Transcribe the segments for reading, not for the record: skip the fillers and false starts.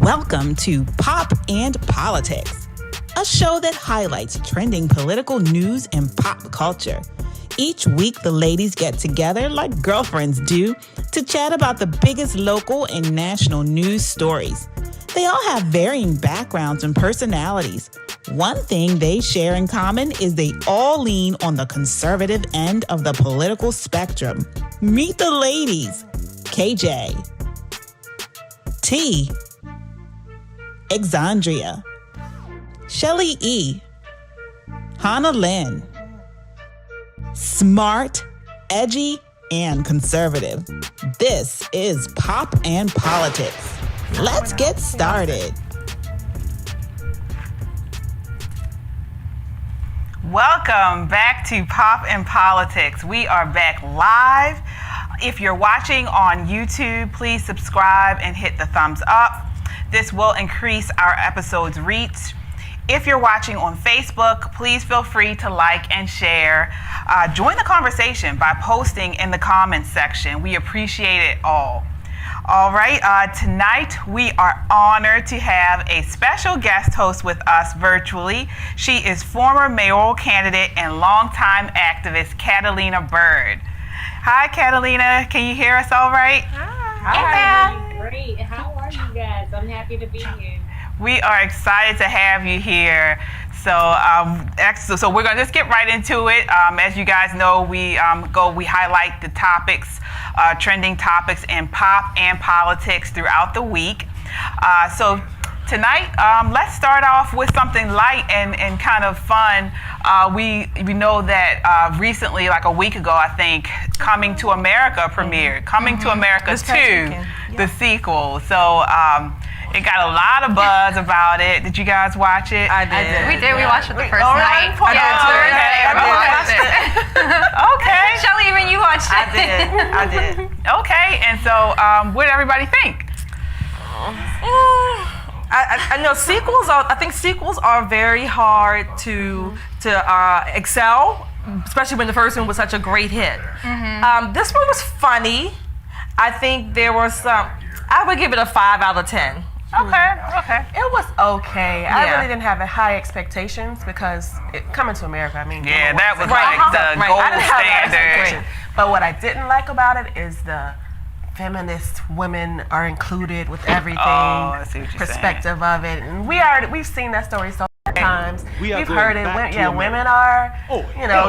Welcome to Pop and Politics, a show that highlights trending political news and pop culture. Each week, the ladies get together like girlfriends do to chat about the biggest local and national news stories. They all have varying backgrounds and personalities. One thing they share in common is they all lean on the conservative end of the political spectrum. Meet the ladies. KJ, T, Exandria, Shelly E, Hannah Lynn. Smart, edgy, and conservative. This is Pop and Politics. Let's get started. Welcome back to Pop and Politics. We are back live. If you're watching on YouTube, please subscribe and hit the thumbs up. This will increase our episode's reach. If you're watching on Facebook, please feel free to like and share. Join the conversation by posting in the comments section. We appreciate it all. All right, tonight we are honored to have a special guest host with us virtually. She is former mayoral candidate and longtime activist Catalina Bird. Hi, Catalina. Can you hear us all right? Hi. Great. How are you guys? I'm happy to be here. We are excited to have you here. So we're going to just get right into it. As you guys know, we highlight the topics, trending topics in pop and politics throughout the week. So tonight, let's start off with something light and kind of fun. We know that recently, like a week ago, I think, Coming to America premiered. Coming to America 2, the sequel. So it got a lot of buzz about it. Did you guys watch it? I did. We did. We watched it the first night. Okay. Shelly, even you watched it. I did. Okay. And so, what did everybody think? I know sequels are. I think sequels are very hard to excel, especially when the first one was such a great hit. This one was funny. I think there was some. I would give it a 5 out of 10. Okay. It was okay. I really didn't have high expectations because Coming to America, I mean. Yeah, that was right, like the gold I didn't have high standard. expectations. But what I didn't like about it is the feminist women are included with everything, I see what you're perspective of it. And we've seen that story so many times. We've heard it. Women are,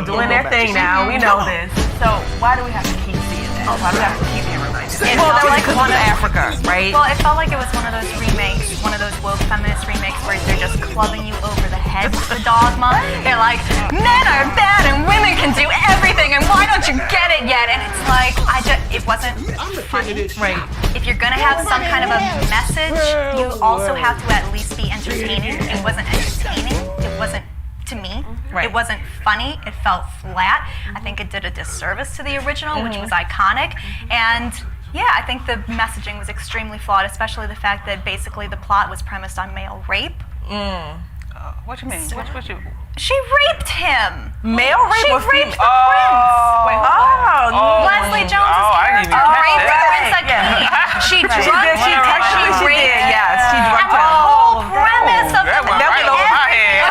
doing their thing now. We know this. So why do we have to keep seeing that? Why do we have to keep being reminded? Well, they're like one of Africa, right? Well, it felt like it was one of those remakes, one of those woke feminist remakes where they're just clubbing you over the head with the dogma. They're like, men are bad and women can do everything, and why don't you get it yet? And it's like, it wasn't funny. Right. If you're gonna have some kind of a message, you also have to at least be entertaining. It wasn't entertaining. It wasn't. To me, It wasn't funny. It felt flat. I think it did a disservice to the original, which was iconic. And yeah, I think the messaging was extremely flawed, especially the fact that basically the plot was premised on male rape. What you mean? She raped him. Male rape or She raped female? the prince. I Leslie Jones' didn't even character catch raped the that. prince again. She drugged him. She did. Yes, she drugged And the him. whole premise of That the went right over my head.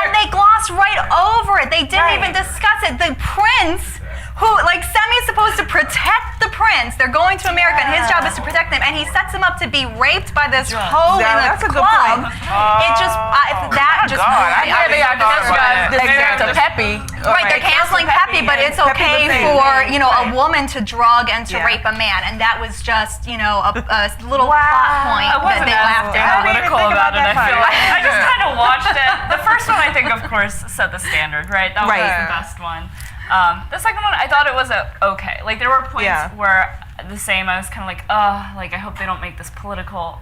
and they glossed right over it. They didn't even discuss it. The prince, who, Semi's supposed to protect the prince. They're going to America, and his job is to protect them. And he sets him up to be raped by this hoe in a club. It just, that just. They are to Pepe. Right, they're canceling Pepe, but it's okay for a woman to drug and to rape a man, and that was just a little plot point that they laughed at. Political about it. I feel like I just kind of watched it. The first one, I think, of course, set the standard, right? That was the best one. The second one, I thought it was okay. Like there were points where the same. I was kind of like, I hope they don't make this political.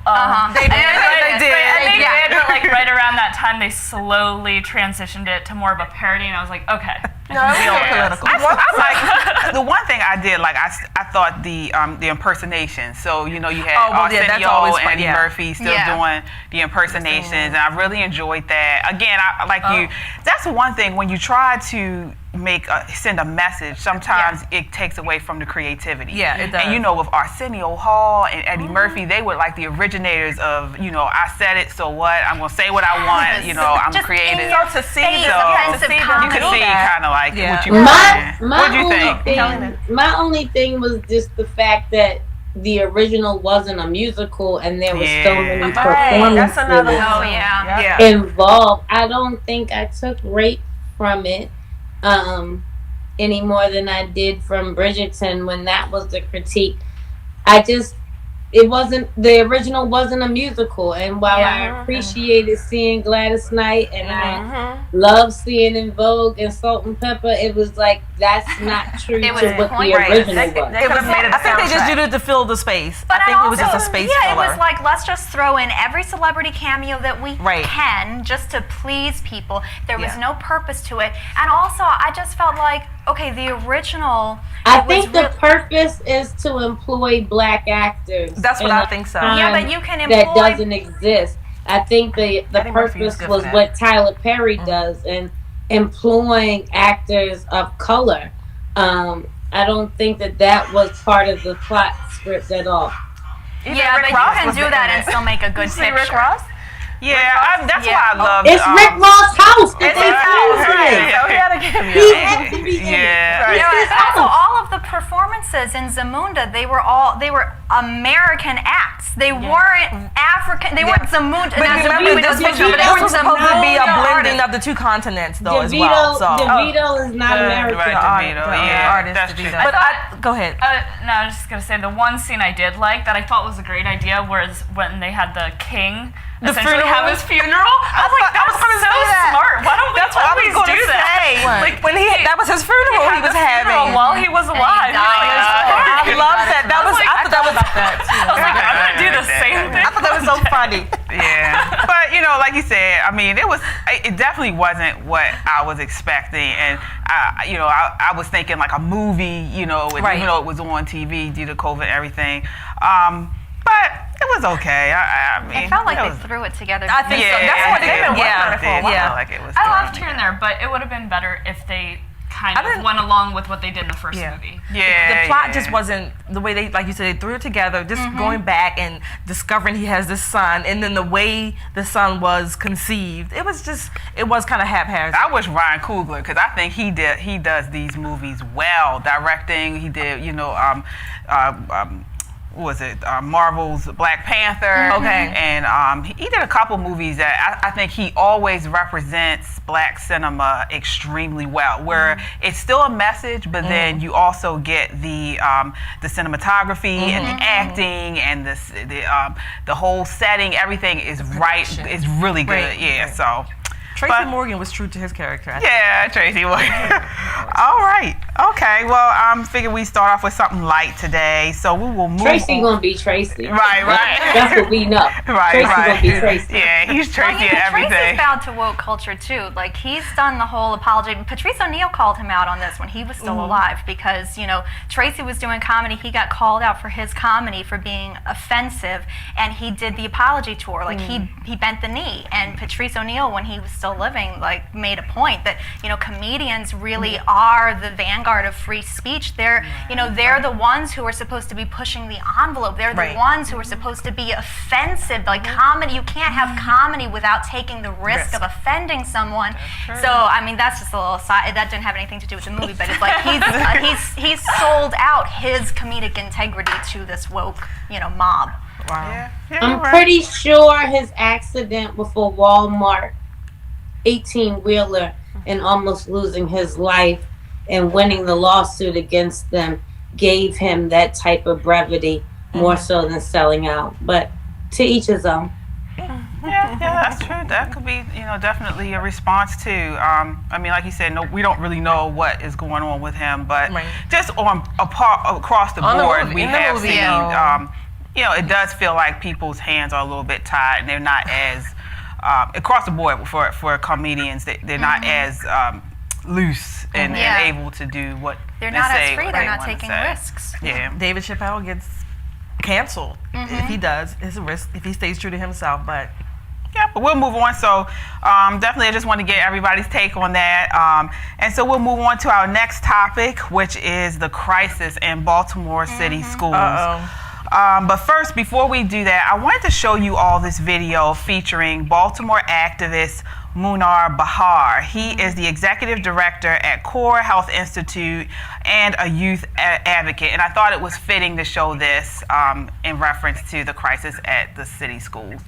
They did. But like right around that time, they slowly transitioned it to more of a parody, and I was like, okay. No, it was political. The one thing I did, I thought the impersonation. So you had Arsenio and Eddie Murphy still doing the impersonations, and I really enjoyed that. Again, that's one thing when you try to send a message, sometimes it takes away from the creativity. Yeah, it does. And you know, with Arsenio Hall and Eddie Murphy, they were like the originators of, you know, I said it, so what? I'm gonna say what I want. You know, I'm Just creative. in your to see face, the- offensive to see them You comedy. could see kind of like what you were My saying. What do you only think? thing, my only thing was just the fact that the original wasn't a musical and there was so many performances That's another Oh, yeah. Yeah. involved. I don't think I took rape from it any more than I did from Bridgerton when that was the critique. The original wasn't a musical, and while I appreciated seeing Gladys Knight and I love seeing In Vogue and Salt and Pepper, it was like that's not true It was to what the pointless. original was. They could have made it a I think they just soundtrack. did it to fill the space. But I think it was also, just a space yeah, filler. it was like, let's just throw in every celebrity cameo that we Right. can just to please people. There was Yeah. no purpose to it. And also, I just felt like, okay, the original... I it was think the real- purpose is to employ black actors. That's what in I a think so. time Yeah, but you can that employ... doesn't exist. I think the Eddie Murphy purpose is good was for that. what Tyler Perry does and employing actors of color. I don't think that was part of the plot script at all. Yeah, but you can do that and still make a good See Rick picture. Ross? Yeah, that's Yeah. why I love. It's Rick Ross' house. It's his Right. music. So he had a cameo. He had to be in it. Yeah. You know, It's his also, house. all of the performances in Zamunda, they were American acts. They weren't African. They weren't Zamunda. But now, remember, Zamunda this was picture, but was it was supposed to be a Zamunda blending artist. of the two continents, though, as well. So. DeVito is not American. Right, DeVito. Yeah, that's true. But go ahead. No, I was just gonna say the one scene I did like that I thought was a great idea was when they had the king essentially have his funeral. I was like, that was so smart. Why don't we always do that? Like when that was his funeral he was having. while he was alive. I love that. That was. I thought that was. I was like, I'm gonna do the same thing. I thought that was so funny. Yeah, but you know, like you said, I mean, it definitely wasn't what I was expecting, and I was thinking like a movie, you know, even though it was on TV due to COVID and everything, but it was okay. I mean, It felt like they threw it together. I think so. That's what they've been working on it for a while. Like it was. I laughed here and there, but it would have been better if they kind of went along with what they did in the first movie. Yeah, the plot just wasn't the way they, like you said, they threw it together. Just going back and discovering he has this son, and then the way the son was conceived, it was kind of haphazard. I wish Ryan Coogler, because I think he does these movies well. Directing, he did, what was it? Marvel's Black Panther. Okay. And he did a couple movies that I think he always represents black cinema extremely well, where it's still a message, but then you also get the cinematography and the acting and the whole setting. Everything is right. It's really good. Right. Yeah. So. Tracy Morgan was true to his character. Yeah, Tracy Morgan. All right. Okay. Well, I figured we start off with something light today, so we will move. Tracy gonna be Tracy. Right. That's what we know. Right. Tracy gonna be Tracy. Yeah, he's Tracy at everything. Tracy's bound to woke culture too. Like he's done the whole apology. Patrice O'Neill called him out on this when he was still alive because Tracy was doing comedy. He got called out for his comedy for being offensive, and he did the apology tour. Like he bent the knee, and Patrice O'Neill, when he was still living, like made a point that comedians really are the vanguard of free speech. They're they're the ones who are supposed to be pushing the envelope. They're the ones who are supposed to be offensive. Like comedy, you can't have comedy without taking the risk of offending someone. So I mean, that's just a little side. That didn't have anything to do with the movie, but it's like he's sold out his comedic integrity to this woke mob. Wow. Yeah, I'm pretty sure his accident with a Walmart 18-wheeler and almost losing his life and winning the lawsuit against them gave him that type of brevity more so than selling out. But to each his own. Yeah, that's true. That could be, definitely a response too. I mean, like you said, no, we don't really know what is going on with him, but just across the board, we have seen. It does feel like people's hands are a little bit tied, and they're not as across the board for comedians. They're not as loose and able to do what they're they not say, as free. what They're they not wanna taking say. risks. Yeah. David Chappelle gets canceled if he does. It's a risk if he stays true to himself, but Yeah, but we'll move on. So definitely I just want to get everybody's take on that. And so we'll move on to our next topic, which is the crisis in Baltimore City schools. But first, before we do that, I wanted to show you all this video featuring Baltimore activist Munar Bahar. He is the executive director at Core Health Institute and a youth advocate. And I thought it was fitting to show this in reference to the crisis at the city schools.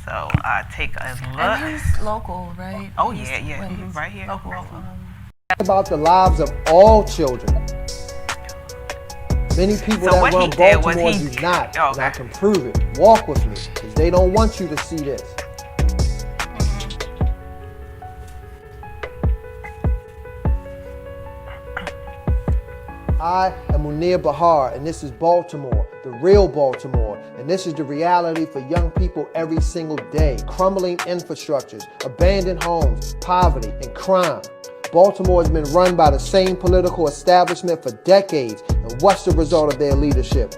So take a look. And he's local, right? Oh, yeah. Right here. Local. About the lives of all children. Many people So that what run he did was Baltimore he- do not. Oh, And I okay. can prove it. Walk with me, because they don't want you to see this. I am Munir Bahar, and this is Baltimore, the real Baltimore. And this is the reality for young people every single day. Crumbling infrastructures, abandoned homes, poverty, and crime. Baltimore has been run by the same political establishment for decades. And what's the result of their leadership?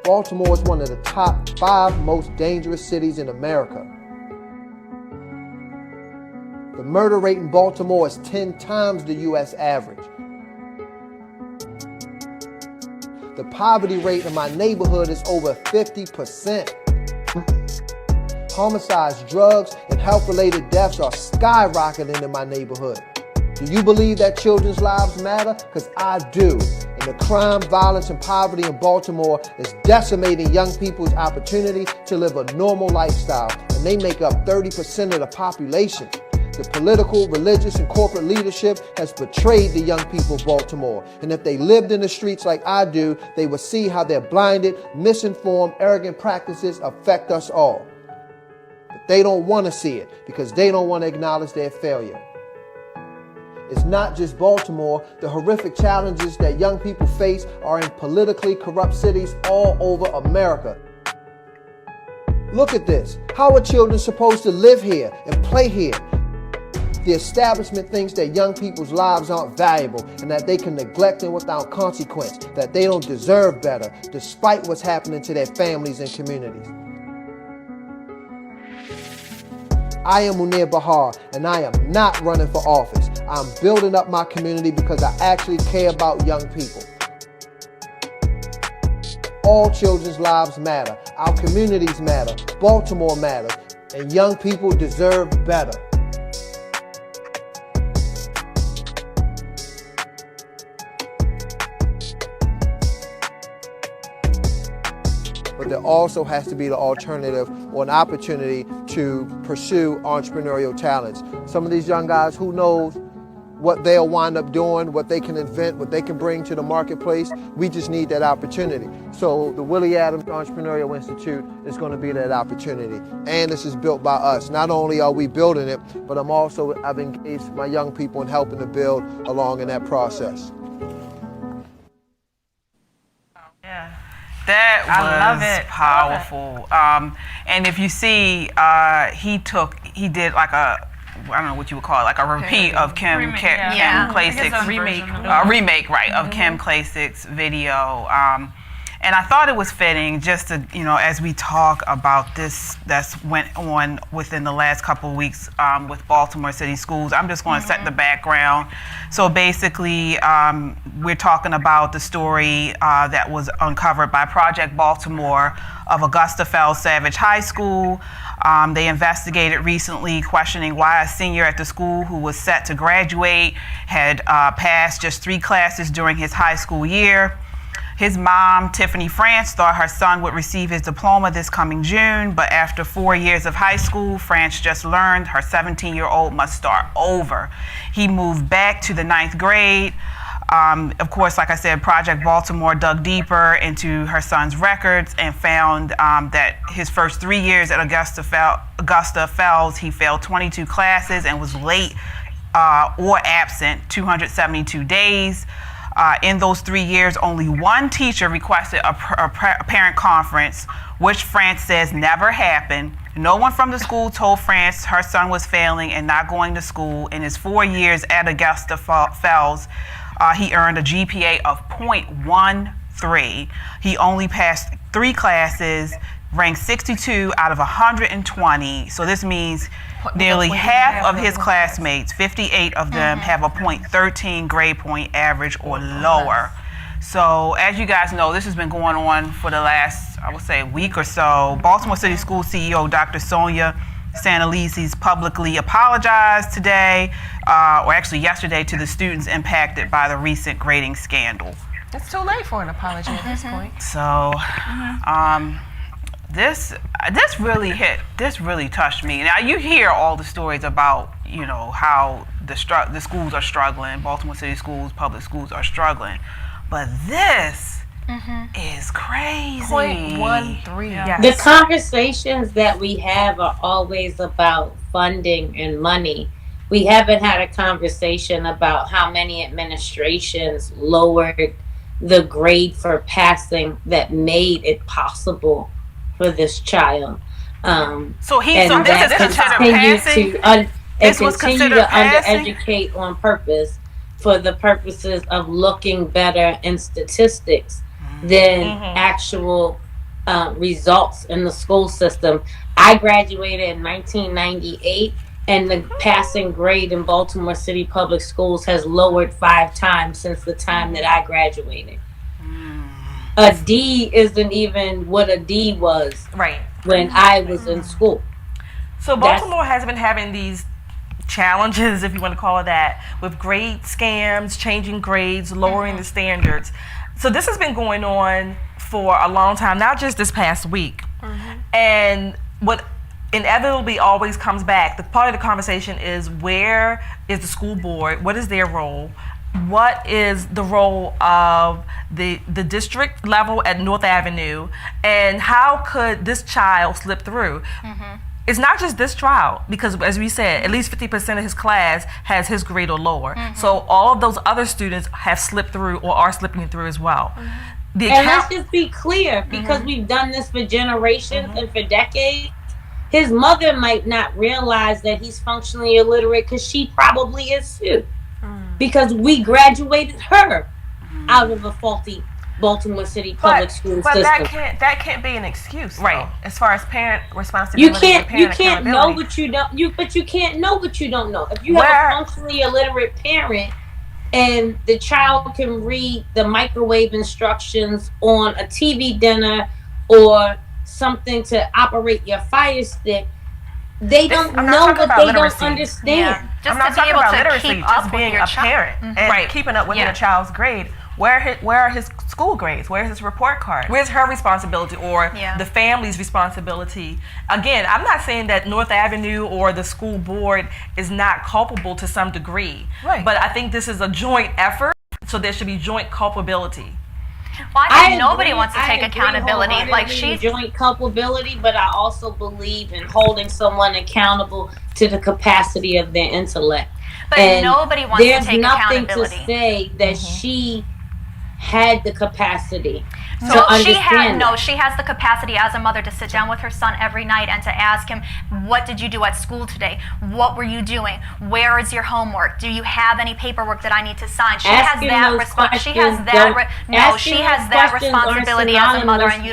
Baltimore is one of the top 5 most dangerous cities in America. The murder rate in Baltimore is 10 times the U.S. average. The poverty rate in my neighborhood is over 50%. Homicides, drugs, and health-related deaths are skyrocketing in my neighborhood. Do you believe that children's lives matter? Because I do. And the crime, violence, and poverty in Baltimore is decimating young people's opportunity to live a normal lifestyle. And they make up 30% of the population. The political, religious, and corporate leadership has betrayed the young people of Baltimore. And if they lived in the streets like I do, they would see how their blinded, misinformed, arrogant practices affect us all. But they don't want to see it because they don't want to acknowledge their failure. It's not just Baltimore. The horrific challenges that young people face are in politically corrupt cities all over America. Look at this. How are children supposed to live here and play here? The establishment thinks that young people's lives aren't valuable and that they can neglect them without consequence, that they don't deserve better, despite what's happening to their families and communities. I am Munir Bahar, and I am not running for office. I'm building up my community because I actually care about young people. All children's lives matter. Our communities matter. Baltimore matters. And young people deserve better. But there also has to be the alternative or an opportunity to pursue entrepreneurial talents. Some of these young guys, who knows what they'll wind up doing, what they can invent, what they can bring to the marketplace. We just need that opportunity. So the Willie Adams Entrepreneurial Institute is going to be that opportunity. And this is built by us. Not only are we building it, but I've engaged my young people in helping to build along in that process. Yeah. That I love was it. powerful. And if you see, he did like a, I don't know what you would call it, like a repeat of Kim Klacik's remake, right, of Kim Klacik's video. And I thought it was fitting just to, as we talk about this that's went on within the last couple of weeks with Baltimore City schools. I'm just going to set the background. So basically, we're talking about the story that was uncovered by Project Baltimore of Augusta Fells Savage High School. They investigated recently, questioning why a senior at the school who was set to graduate had passed just 3 classes during his high school year. His mom, Tiffany France, thought her son would receive his diploma this coming June, but after 4 years of high school, France just learned her 17-year-old must start over. He moved back to the 9th grade. Of course, like I said, Project Baltimore dug deeper into her son's records and found that his first 3 years at Augusta Fells, he failed 22 classes and was late or absent 272 days. In those 3 years, only 1 teacher requested a parent conference, which France says never happened. No one from the school told France her son was failing and not going to school. In his 4 years at Augusta Fells, he earned a GPA of .13. He only passed 3 classes, ranked 62 out of 120. So this means nearly half of his classmates, 58 of them, have a .13 grade point average or lower. So as you guys know, this has been going on for the last, I would say, week or so. Baltimore City School CEO Dr. Sonia Santalese publicly apologized today, or actually yesterday, to the students impacted by the recent grading scandal. It's too late for an apology at this point. So, this really touched me. Now you hear all the stories about, you know, how the schools are struggling, Baltimore City schools, public schools are struggling, but this is crazy. 0.13. Yes. The conversations that we have are always about funding and money. We haven't had a conversation about how many administrations lowered the grade for passing that made it possible for this child. So this is considered passing? This was considered to passing? undereducate on purpose for the purposes of looking better in statistics than actual results in the school system. I graduated in 1998, and the passing grade in Baltimore City Public Schools has lowered 5 times since the time that I graduated. A D isn't even what a D was when I was in school. So Baltimore has been having these challenges, if you want to call it that, with grade scams, changing grades, lowering the standards. So this has been going on for a long time, not just this past week. And what inevitably always comes back, the part of the conversation is, where is the school board? What is their role? What is the role of the district level at North Avenue? And how could this child slip through? It's not just this trial, because as we said, at least 50% of his class has his grade or lower. So all of those other students have slipped through or are slipping through as well. And let's just be clear, because we've done this for generations and for decades. His mother might not realize that he's functionally illiterate, because she probably is too. Because we graduated her out of a faulty Baltimore City public school system. But that can't be an excuse, though, as far as parent responsibility. You can't know what you don't. But you can't know what you don't know. If you have a functionally illiterate parent, and the child can read the microwave instructions on a TV dinner or something to operate your Fire Stick, they don't know what they don't understand. Just I'm not to be talking able about to literacy, keep just up being with your a parent and keeping up with your child's grade. Where are his school grades? Where's his report card? Where's her responsibility, or the family's responsibility? Again, I'm not saying that North Avenue or the school board is not culpable to some degree, but I think this is a joint effort, so there should be joint culpability. Well, I think nobody wants to take accountability. Like joint culpability, but I also believe in holding someone accountable to the capacity of their intellect. But nobody wants to take accountability. There's nothing to say that she had the capacity. So she has the capacity as a mother to sit down with her son every night and to ask him, what did you do at school today? What were you doing? Where is your homework? Do you have any paperwork that I need to sign? She has that responsibility as a mother, and you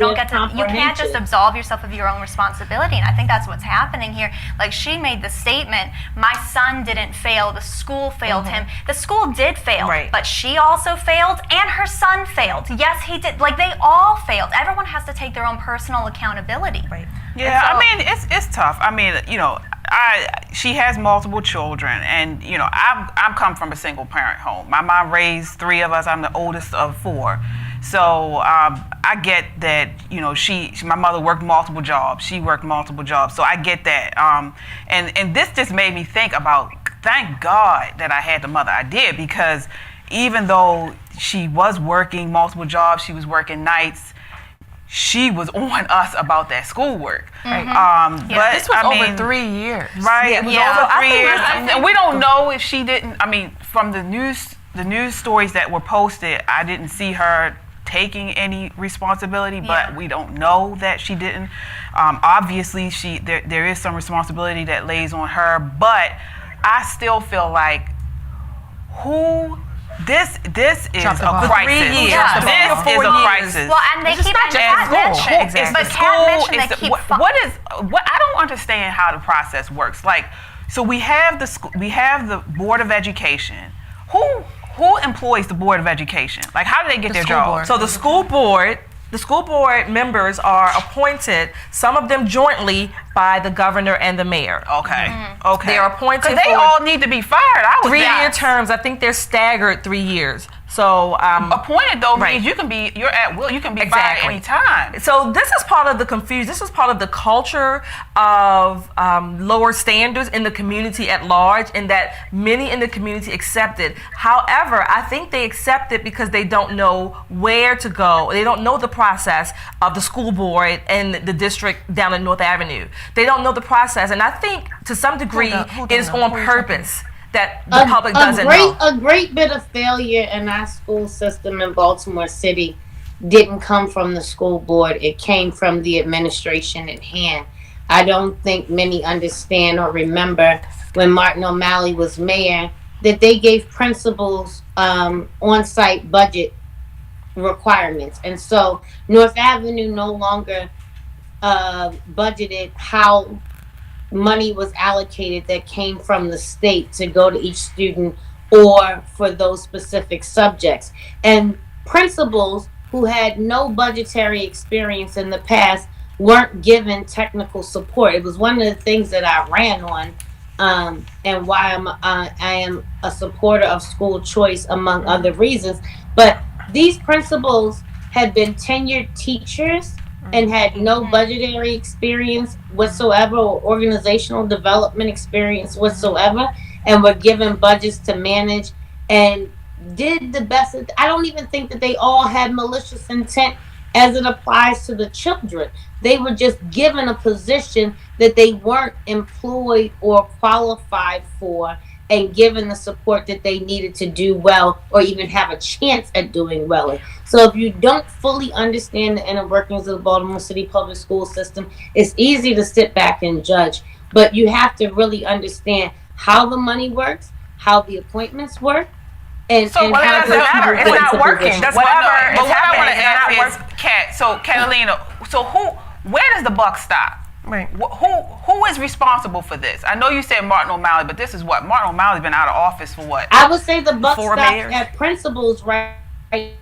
can't just absolve yourself of your own responsibility. And I think that's what's happening here. Like, she made the statement, my son didn't fail, the school failed him. The school did fail, but she also failed and her son failed. Yes, he did. Like, they all failed. Everyone has to take their own personal accountability. Yeah, I mean, it's tough. I mean, you know, she has multiple children, and you know, I'm come from a single parent home. My mom raised 3 of us. I'm the oldest of 4. So I get that, you know, my mother worked multiple jobs. She worked multiple jobs. So I get that. And this just made me think about, thank God that I had the mother I did, because even though she was working multiple jobs, she was working nights, she was on us about that schoolwork. But this was over 3 years. Right, it was over 3 years. And we don't know if she didn't, I mean, from the news stories that were posted, I didn't see her taking any responsibility, but we don't know that she didn't. Obviously, there is some responsibility that lays on her, but I still feel like, who this is a For crisis. 3 years. Yeah. This is a crisis. Well, and they keep Kat mentioned but Kat mentioned they keep what I don't understand how the process works. Like, so we have the Board of Education. Who employs the Board of Education? Like, how do they get their job? So the school board members are appointed, some of them jointly, by the governor and the mayor. Okay. Okay. They are appointed because they all need to be fired. I was 3-year terms. I think they're staggered 3 years. So appointed though means you're at will. You can be fired any time. So this is part of the confusion. This is part of the culture of lower standards in the community at large, and that many in the community accept it. However, I think they accept it because they don't know where to go. They don't know the process of the school board and the district down in North Avenue. They don't know the process, and I think to some degree it is on purpose that the public doesn't know. A great bit of failure in our school system in Baltimore City didn't come from the school board. It came from the administration at hand. I don't think many understand or remember when Martin O'Malley was mayor that they gave principals on-site budget requirements. And so North Avenue no longer budgeted how money was allocated that came from the state to go to each student or for those specific subjects. And principals who had no budgetary experience in the past weren't given technical support. It was one of the things that I ran on, and why I am a supporter of school choice, among other reasons. But these principals had been tenured teachers and had no budgetary experience whatsoever or organizational development experience whatsoever, and were given budgets to manage and did the best. I don't even think that they all had malicious intent as it applies to the children. They were just given a position that they weren't employed or qualified for, and given the support that they needed to do well or even have a chance at doing well. So if you don't fully understand the inner workings of the Baltimore City public school system, it's easy to sit back and judge. But you have to really understand how the money works, how the appointments work, and so what does it matter? It's not working. That's whatever. But what I want to ask is, Kat. So Catalina. So where does the buck stop? Right. Who is responsible for this? I know you said Martin O'Malley, but this is what Martin O'Malley's been out of office for what? I would say the buck stops at principals, right? To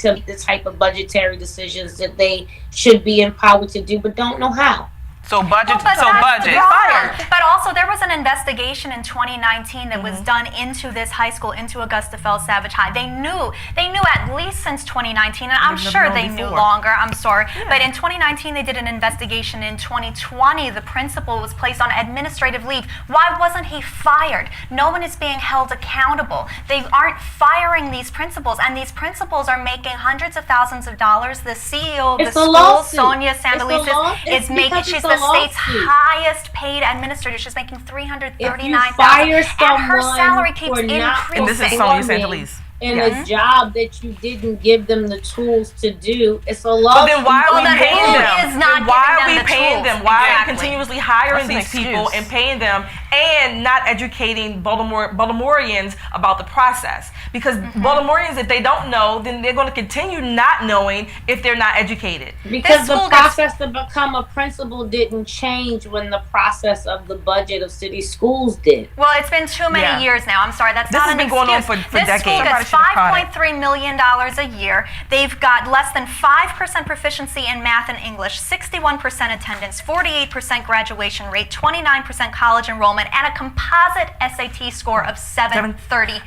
make the type of budgetary decisions that they should be empowered to do, but don't know how. So budget. But also, there was an investigation in 2019 that was done into this high school, into Augusta Fells Savage High. They knew at least since 2019, and I'm sure they knew longer. I'm sorry, but in 2019 they did an investigation. In 2020, the principal was placed on administrative leave. Why wasn't he fired? No one is being held accountable. They aren't firing these principals, and these principals are making hundreds of thousands of dollars. The CEO of the school, Sonia Sandalisis, is making. She's the state's highest paid administrator. She's making $339,000, and her salary keeps increasing. And this is Sonia Sandalisis. In a job that you didn't give them the tools to do, it's a lawsuit. But then why are we paying them? Why are we paying them? Why are we continuously hiring these people and paying them and not educating Baltimoreans about the process? Because Baltimoreans, if they don't know, then they're going to continue not knowing if they're not educated. Because the process to become a principal didn't change when the process of the budget of city schools did. Well, it's been too many years now. I'm sorry, that's not an excuse. This has been going on for decades. $5.3 million a year. They've got less than 5% proficiency in math and English, 61% attendance, 48% graduation rate, 29% college enrollment, and a composite SAT score of 735.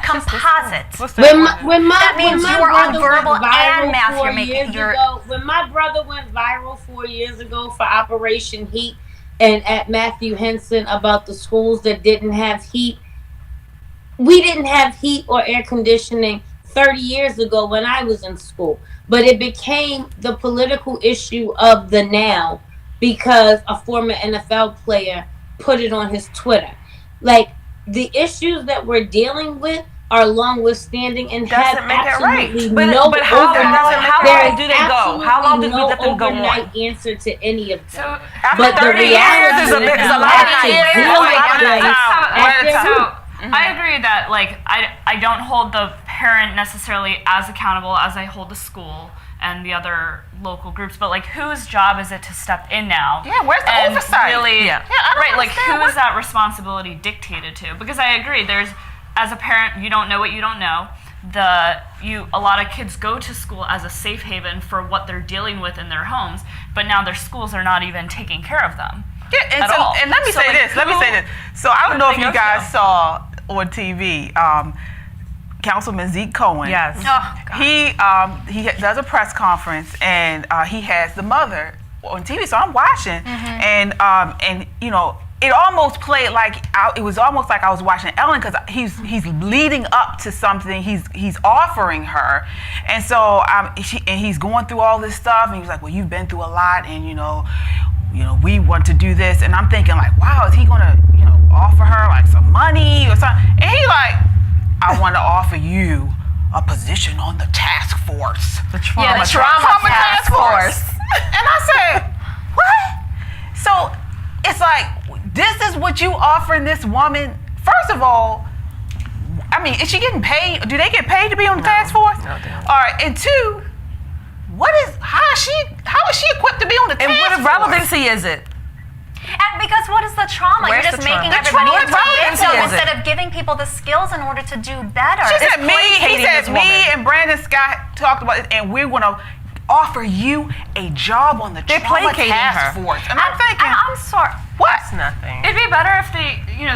Composite. That means you are on verbal and math. When my brother went viral 4 years ago for Operation Heat, and at Matthew Henson about the schools that didn't have heat, we didn't have heat or air conditioning 30 years ago when I was in school. But it became the political issue of the now because a former NFL player put it on his Twitter. Like, the issues that we're dealing with are long witstanding and have absolutely no but how long do they go? How long do we let them go on? Answer to any of them. So after but 30 years is a lot of I agree that like I don't hold the parent necessarily as accountable as I hold the school and the other local groups, but like whose job is it to step in now? Yeah, where's the oversight? Really, I don't right, like understand who is that responsibility dictated to? Because I agree, there's, as a parent, you don't know what you don't know. A lot of kids go to school as a safe haven for what they're dealing with in their homes, but now their schools are not even taking care of them. Yeah, and let me say this. So I don't know if you guys saw on TV, Councilman Zeke Cohen. Yes. He does a press conference and he has the mother on TV. So I'm watching, and you know, it almost played like it was almost like I was watching Ellen, because he's leading up to something he's offering her, and so he's going through all this stuff, and he's like, well, you've been through a lot, and you know, we want to do this, and I'm thinking like, wow, is he gonna offer her like some money or something? And he like, I want to offer you a position on the task force. The trauma task force. And I said, what? So it's like, this is what you offering this woman? First of all, I mean, is she getting paid? Do they get paid to be on the task force? No, they don't. All right, and two, how is she equipped to be on the task force? And what relevancy is it? And because what is the trauma? Where's You're just the making trauma? everybody What into relevancy victim is instead it? of giving people the skills in order to do better. He said placating this woman. me and Brandon Scott talked about it, and we're going to offer you a job on the trauma placating task her. force. And I'm thinking, I'm sorry. what? It's nothing. It'd be better if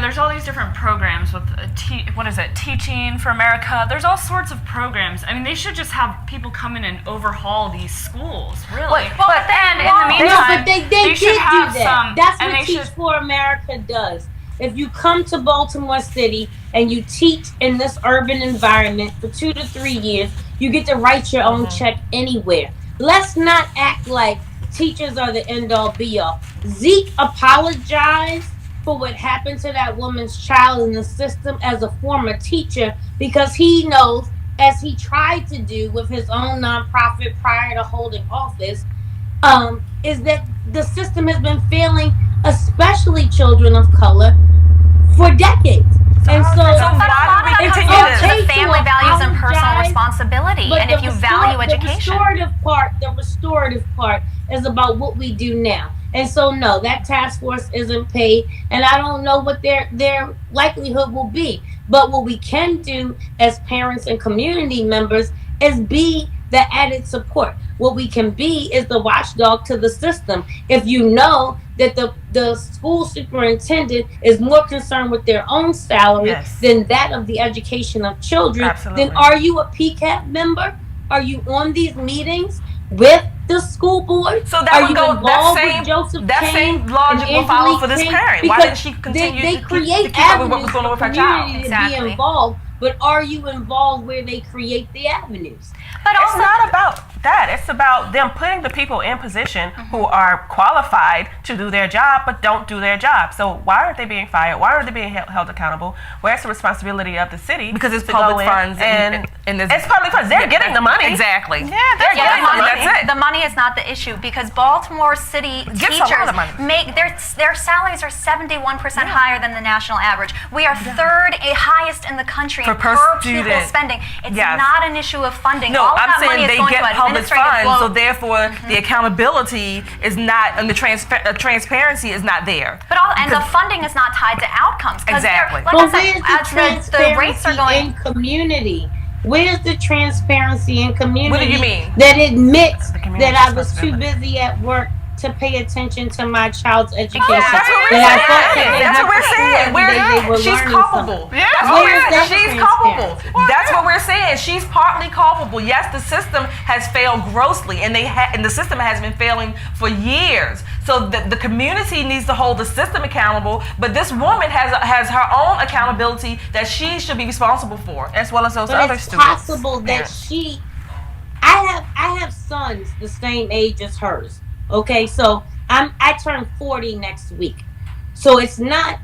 there's all these different programs with Teaching for America. There's all sorts of programs. I mean, they should just have people come in and overhaul these schools, really. But then, in the meantime, but they should did have do that. some. That's and what they Teach should, for America does. If you come to Baltimore City and you teach in this urban environment for 2 to 3 years, you get to write your own check anywhere. Let's not act like teachers are the end-all be-all. Zeke apologized for what happened to that woman's child in the system as a former teacher, because he knows, as he tried to do with his own nonprofit prior to holding office, is that the system has been failing, especially children of color, for decades. And so But a lot of that comes down to okay the family to values and personal apologize, responsibility, but and if you value education. The restorative part is about what we do now. And so no, that task force isn't paid, and I don't know what their likelihood will be. But what we can do as parents and community members is be the added support. What we can be is the watchdog to the system. If you know that the school superintendent is more concerned with their own salary than that of the education of children, then are you a PCAP member? Are you on these meetings with the school board? So that would go, that same logic will follow for this parent. Why didn't she continue they to create keep up with what was going on with her child? to be involved, but are you involved where they create the avenues? But It's also, not about that. It's about them putting the people in position who are qualified to do their job but don't do their job. So why aren't they being fired? Why aren't they being held accountable? Where's the responsibility of the city? Because it's public funds and it's it's public funds. They're getting the money. Exactly. Yeah, they're getting the money. That's it. the money is not the issue, because Baltimore City Gets a lot teachers of money. make their salaries are 71% higher than the national average. We are third highest in the country For in per per student. pupil spending. It's Yes. not an issue of funding. No, All of I'm that money saying is they going get to public administrative funds, so loans. therefore the accountability is not, and the transparency is not there. But the funding is not tied to outcomes. 'Cause Exactly. Like But I where's said, the as the rates are transparency going. in community? Where's the transparency in community? What do you mean? That admits The community that I was too responsibility. busy at work to pay attention to my child's education. That's what we're That I saying. thought that That's what we're saying. they were She's learning culpable. something. Yeah, That's what Where's that she's culpable. transparency? That's what we're saying. She's partly culpable. Yes, the system has failed grossly, and and the system has been failing for years. So the community needs to hold the system accountable, but this woman has her own accountability that she should be responsible for, as well as those But other it's students. possible that I have sons the same age as hers. Okay, so I turn 40 next week. So it's not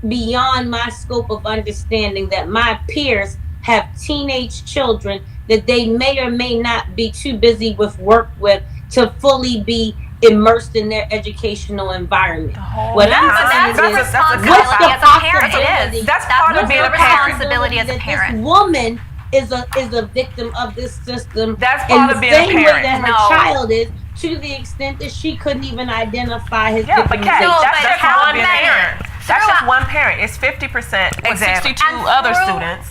beyond my scope of understanding that my peers have teenage children that they may or may not be too busy with work with to fully be immersed in their educational environment. What I'm saying is, that's a parent. It is. That's part of being a parent. Responsibility as a parent. This woman is a victim of this system. That's part of being a parent. In the same way that her child is, to the extent that she couldn't even identify his victimization. That's part of being a parent. That's just one parent. It's 50% with 62 other students.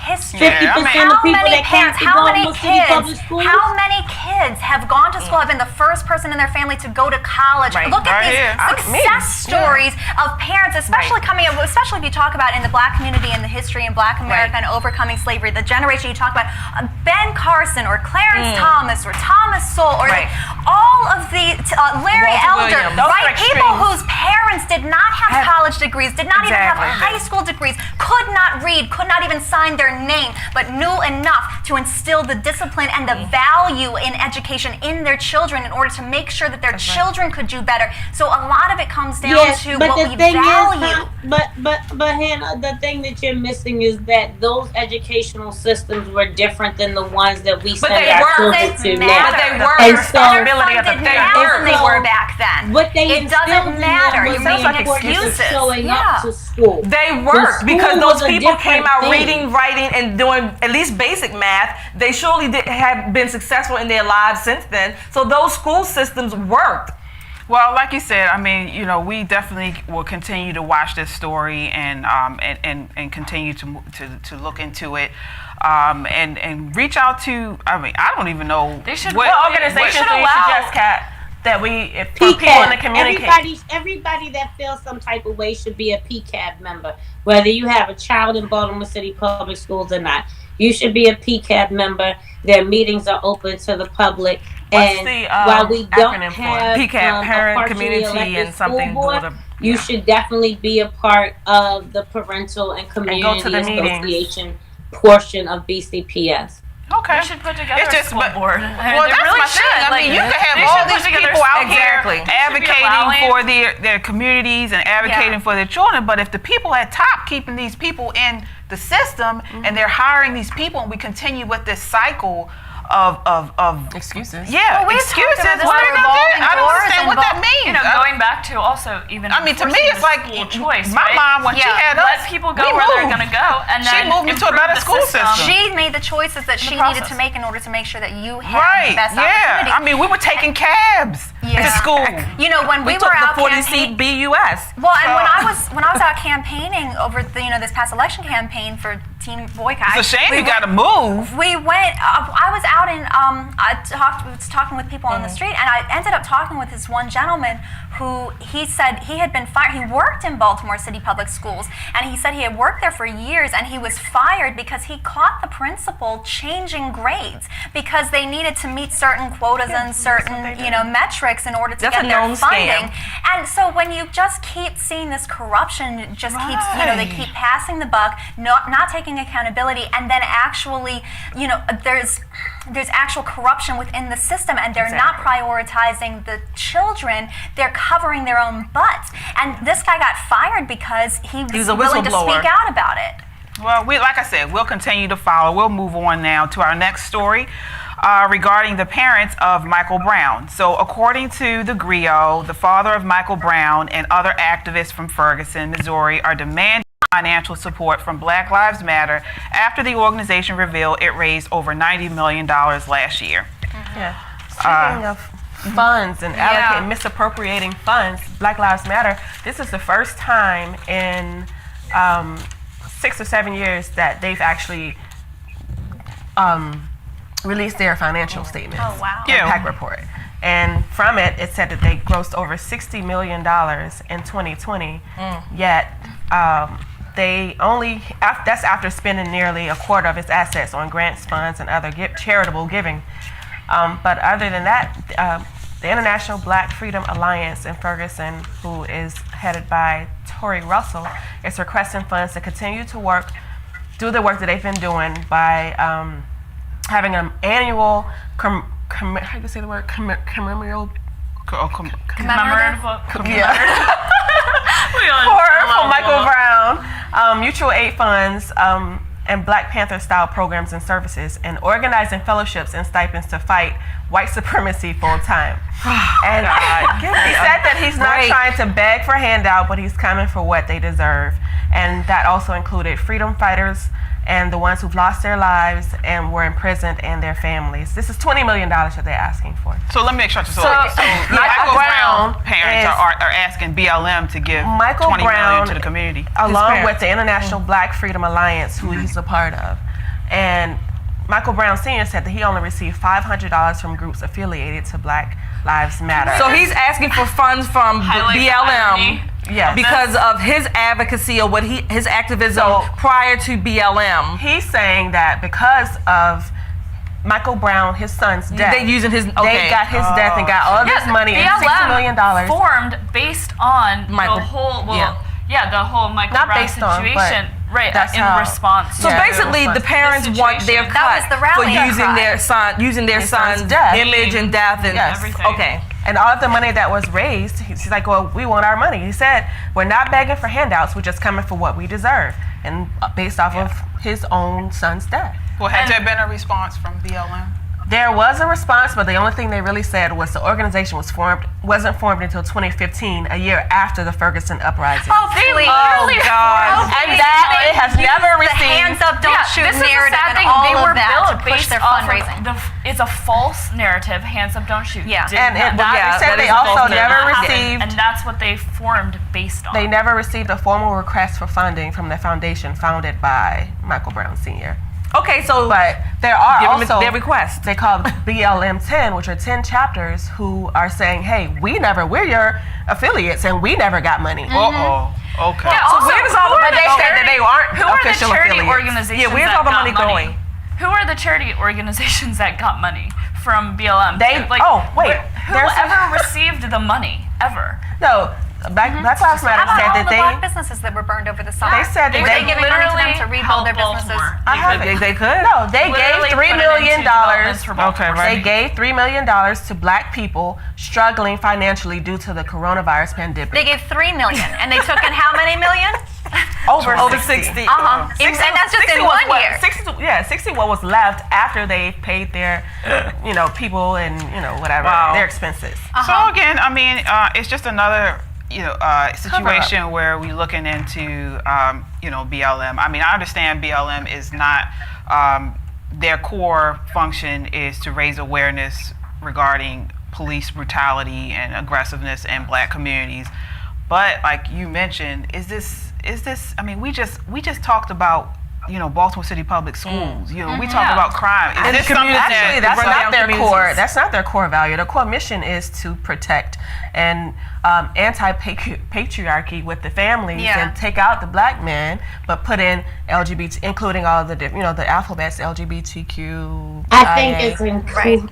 History. 50% of people that can't go to city public schools. How many kids have gone to school, have been the first person in their family to go to college? Look at these success stories of parents, especially coming up, especially if you talk about in the black community and the history in Black America and overcoming slavery, the generation you talk about, Ben Carson or Clarence Thomas or Thomas Sowell or all of the Larry Elder, people whose parents did not have college degrees, did not even have high school degrees, could not read, could not even sign their name, but knew enough to instill the discipline and the value in education in their children in order to make sure that their children could do better. So a lot of it comes down to what we value. But Hannah, the thing that you're missing is that those educational systems were different than the ones that we send our children to now. But they were and responsibility of the than they were back then. What they it doesn't matter. You're making excuses. Showing up to school. They worked because those people came out reading, writing, and doing at least basic math. They surely have been successful in their lives since then. So those school systems worked. Well, like you said, I mean, you know, we definitely will continue to watch this story and continue to look into it, and reach out to. I mean, I don't even know what organizations we suggest, Kat, that for people in the community. Everybody that feels some type of way should be a PCAB member, whether you have a child in Baltimore City Public Schools or not. You should be a PCAB member. Their meetings are open to the public. What's the while we don't acronym for have PCAB, parent, community, and something board, you should definitely be a part of the parental and community association portion of BCPS. Okay. We should put together a school board. Well, that's really my thing. I mean, you could have all these people out here advocating for their communities and advocating for their children, but if the people at top keeping these people in the system and they're hiring these people, and we continue with this cycle of excuses. Yeah, excuses. What are they gonna do? I don't understand what that means. You know, going back to also even. I mean, to me, it's like choice. My mom, when she had us, let people go where they're gonna go, and then she moved into a better school system. She made the choices that she needed to make in order to make sure that you had the best opportunity. I mean, we were taking cabs to school. You know, when we were out campaigning, BUS. Well, and when I was out campaigning over this past election campaign for Teen Boycott. It's a shame you got to move. We went. I was out in. was talking with people on the street, and I ended up talking with this one gentleman who he said he had been fired. He worked in Baltimore City Public Schools, and he said he had worked there for years, and he was fired because he caught the principal changing grades because they needed to meet certain quotas and certain metrics in order to get their funding. And so when you just keep seeing this corruption, it just keeps they keep passing the buck, not taking accountability, and then actually there's actual corruption within the system, and they're not prioritizing the children. They're covering their own butts. And this guy got fired because he was willing to speak out about it. Well, like I said, we'll continue to follow. We'll move on now to our next story regarding the parents of Michael Brown. So according to the Griot, the father of Michael Brown and other activists from Ferguson, Missouri, are demanding financial support from Black Lives Matter after the organization revealed it raised over $90 million last year. Yeah. Speaking of funds and misappropriating funds, Black Lives Matter, this is the first time in 6 or 7 years that they've actually released their financial statements. Oh, wow. PAC report. And from it, it said that they grossed over $60 million in 2020, yet they only, that's after spending nearly a quarter of its assets on grants, funds, and other charitable giving. But other than that, the International Black Freedom Alliance in Ferguson, who is headed by Tori Russell, is requesting funds to continue to do the work that they've been doing by having an annual, how do you say the word? Commemorative? For Michael Brown, mutual aid funds and Black Panther-style programs and services, and organizing fellowships and stipends to fight white supremacy full-time. And he said that he's not trying to beg for handout, but he's coming for what they deserve. And that also included freedom fighters and the ones who've lost their lives and were imprisoned and their families. This is $20 million that they're asking for. So let me make sure. So Michael Brown parents are asking BLM to give $20 million to the community. Along with the International Black Freedom Alliance, who he's a part of. And Michael Brown Sr. said that he only received $500 from groups affiliated to Black Lives Matter. So he's asking for funds from BLM. Yes. Because of his advocacy or his activism prior to BLM. He's saying that because of Michael Brown, his son's death, they got his death and got all this money and $60 million. Formed based on the whole Michael Brown situation. In response. So basically, the parents want their cut for using their son's image and death and everything. Okay. And all of the money that was raised, he's like, well, we want our money. He said, we're not begging for handouts. We're just coming for what we deserve. And based off of his own son's death. Well, has there been a response from BLM? There was a response, but the only thing they really said was the organization wasn't formed until 2015, a year after the Ferguson uprising. Oh, they literally God. And that it has never received. The hands up, don't shoot narrative and all of that to push their fundraising. It's a false narrative, hands up, don't shoot. Yeah. They said they also never received. And that's what they formed based on. They never received a formal request for funding from the foundation founded by Michael Brown Sr. Okay, so but there are also their requests. They call BLM 10, which are 10 chapters who are saying, "Hey, we're your affiliates, and we never got money." Okay. Yeah, so where does all the money go? That they aren't who are the official charity affiliates. organizations? Yeah, where's all the money going? Who are the charity organizations that got money from BLM? Whoever received the money ever? No. Black Lives Matter said that the Black businesses that were burned over the summer? They said that were they giving money to them to rebuild their businesses? They could. No, they gave $3 million. They gave $3 million to Black people struggling financially due to the coronavirus pandemic. They gave $3 million, and they took in how many million? Over 60. And that's just in 1 year. 60 what was left after they paid their, people and whatever their expenses. So again, I mean, it's just another situation where we're looking into BLM. I mean, I understand BLM is not their core function is to raise awareness regarding police brutality and aggressiveness in Black communities. But like you mentioned, is this? I mean, we just talked about Baltimore City Public Schools. We talked about crime. Is this something that's not their core? That's not their core value. Their core mission is to protect and anti-patriarchy with the families and take out the Black man, but put in LGBT, including all the the alphabets LGBTQ. I think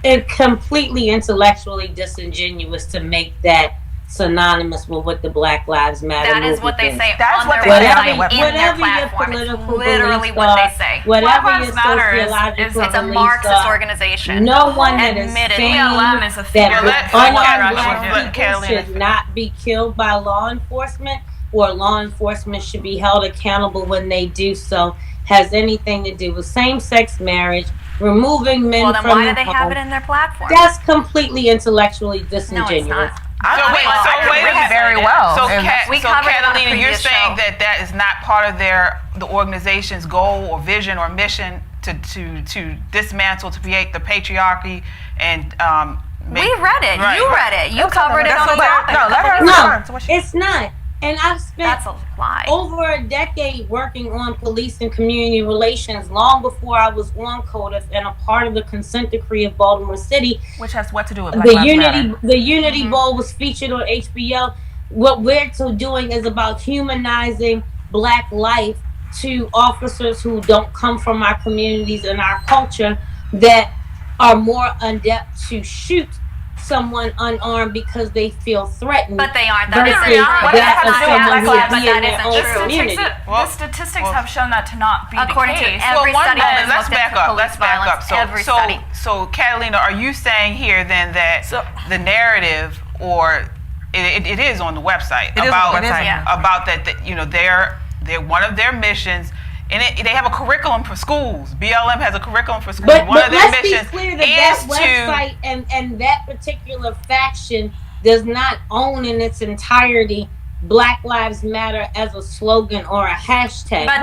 it's completely intellectually disingenuous to make that synonymous with what the Black Lives Matter movement is. What they say That's on what their they website, in their platform. It's literally what they say. Whatever your sociological it's a Marxist organization. No one that is saying that unarmed Black people should not be killed by law enforcement, or law enforcement should be held accountable when they do so, has anything to do with same-sex marriage, removing men from the home. Well, then why do they have it in their platform? That's completely intellectually disingenuous. No, it's not. Very well. So Catalina, you're saying that is not part of the organization's goal or vision or mission to dismantle, to create the patriarchy and we read it. Right, you read it. You covered it on the topic. No, let her respond. It's not. And I've spent That's a lie. over a decade working on police and community relations, long before I was on CODIF and a part of the consent decree of Baltimore City. Which has what to do with Black Lives Matter. The Unity Bowl was featured on HBO. What we're doing is about humanizing Black life to officers who don't come from our communities and our culture, that are more adept to shoot someone unarmed because they feel threatened. But they aren't. That isn't true. The statistics have shown that to not be according the case. To every study. Let's back up. So Catalina, are you saying here then that the narrative, or it is on the website about that, they're one of their missions And they have a curriculum for schools. BLM has a curriculum for schools. But One of their let's be missions clear that is website and that particular faction does not own in its entirety Black Lives Matter as a slogan or a hashtag. But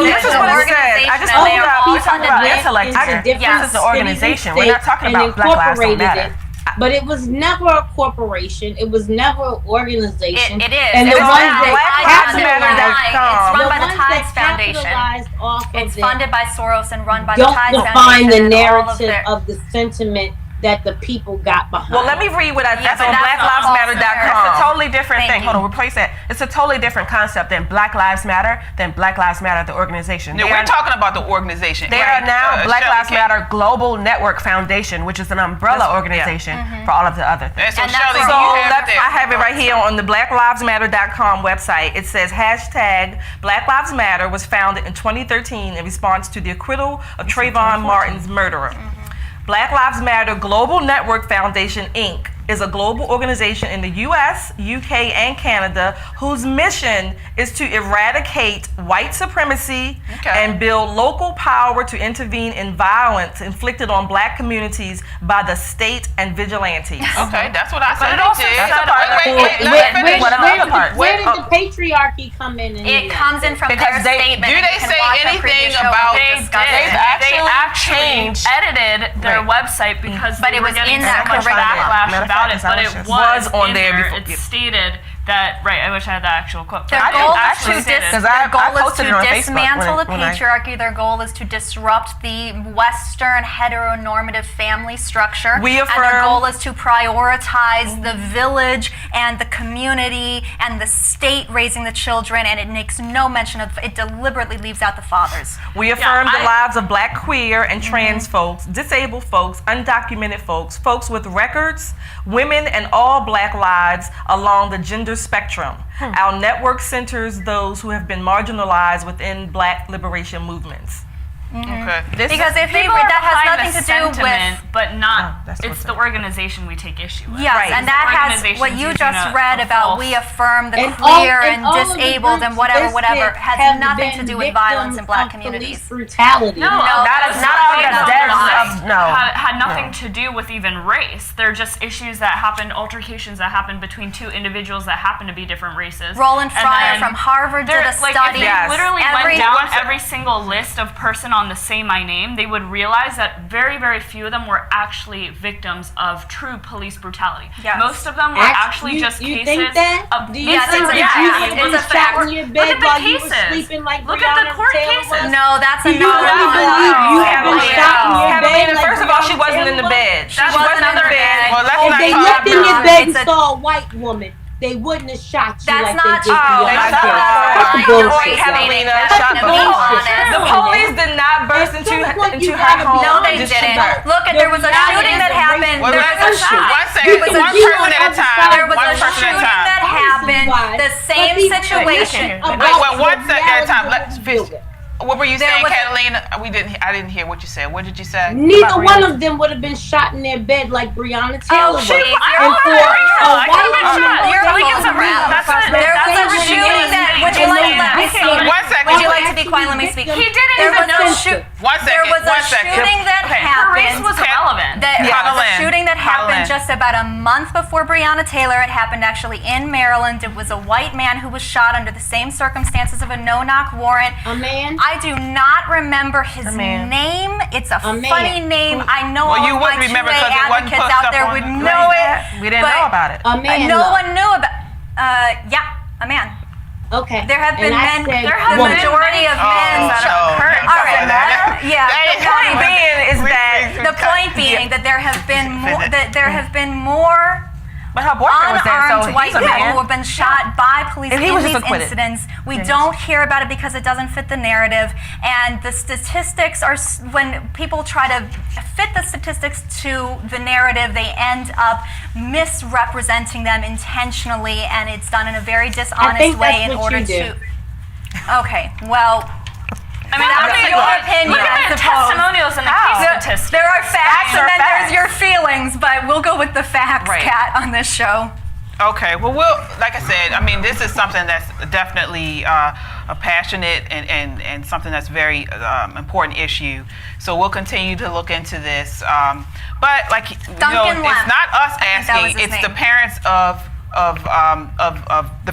this is what it says. I just they are all we're talking about intellect. This is the organization. We're not talking about Black Lives Don't Matter. But it was never a corporation. It was never an organization. It is. And It's the ones that run by the Tides Foundation. It's funded by Soros and run by the Tides Foundation. Don't define the narrative of the sentiment that the people got behind. Well, let me read what that's on blacklivesmatter.com. It's a totally different thing. Hold on, replace that. It's a totally different concept than Black Lives Matter, the organization. No, we're talking about the organization. They are now Black Lives Matter Global Network Foundation, which is an umbrella organization for all of the other things. So I have it right here on the blacklivesmatter.com website. It says hashtag Black Lives Matter was founded in 2013 in response to the acquittal of Trayvon Martin's murderer. Black Lives Matter Global Network Foundation, Inc. is a global organization in the U.S., UK, and Canada whose mission is to eradicate white supremacy and build local power to intervene in violence inflicted on Black communities by the state and vigilantes. Okay, that's what I said. Where did the patriarchy come in? It comes in from their statement. Do they say anything about they actually edited their website because but it was in that backlash about it, but it was on there before. It stated that, right, I wish I had the actual quote. Their goal is to dismantle the patriarchy. Their goal is to disrupt the Western heteronormative family structure. And their goal is to prioritize the village and the community and the state raising the children, and it makes no mention of, it deliberately leaves out the fathers. We affirm the lives of Black, queer, and trans folks, disabled folks, undocumented folks, folks with records, women, and all Black lives along the gender spectrum. Our network centers those who have been marginalized within Black liberation movements. Because if that has nothing to do with, but not, it's the organization we take issue with. Yes, and that has what you just read about. We affirm the queer and disabled and whatever has nothing to do with violence in Black communities. Brutality. No, had nothing to do with even race. They're just issues that happened, altercations that happened between two individuals that happen to be different races. Roland Fryer from Harvard did a study. If they literally went down every single list of person on the Say My Name, they would realize that very, very few of them were actually victims of true police brutality. Yes. Most of them were actually just cases think that? of it was a fact. Look at the cases. Look at the court cases. No, that's a no. First of all, she wasn't in the bed. She wasn't in the bed. Well, if they looked in your bed and saw a white woman, they wouldn't have shot you. That's like not they true. The police did not burst into her home. No, they didn't. Look, there was a shooting that happened. There was a shooting that happened. The same situation. Wait, 1 second at a time. Let's finish. What were you saying, Catalina? I didn't hear what you said. What did you say? Neither one of them would have been shot in their bed like Breonna Taylor was. There was a shooting that. Would you like to let me speak? 1 second. Would you like to be quiet? Let me speak. He didn't even know. 1 second. There was a shooting that happened. Her race was irrelevant. There was a shooting that happened just about a month before Breonna Taylor. It happened actually in Maryland. It was a white man who was shot under the same circumstances of a no-knock warrant. A man? I do not remember his name. It's a funny name. I know all of my 2A advocates out there would know it. We didn't know about it. A man. No one knew about. A man. Okay. There have been men. There have the majority of men. All right. The point being that there have been more. But her boyfriend was there, so white people who have been shot by police in these acquitted. incidents. We don't hear about it because it doesn't fit the narrative. And the statistics are, when people try to fit the statistics to the narrative, they end up misrepresenting them intentionally, and it's done in a very dishonest way in order to. Okay, well. I mean, that would be your opinion. Look at the testimonials and the case statistics. There are facts and then there's your feelings, but we'll go with the facts, Kat, on this show. Okay. Well, like I said, I mean, this is something that's definitely a passionate and something that's very important issue. So we'll continue to look into this. But like it's not us asking; it's the parents of the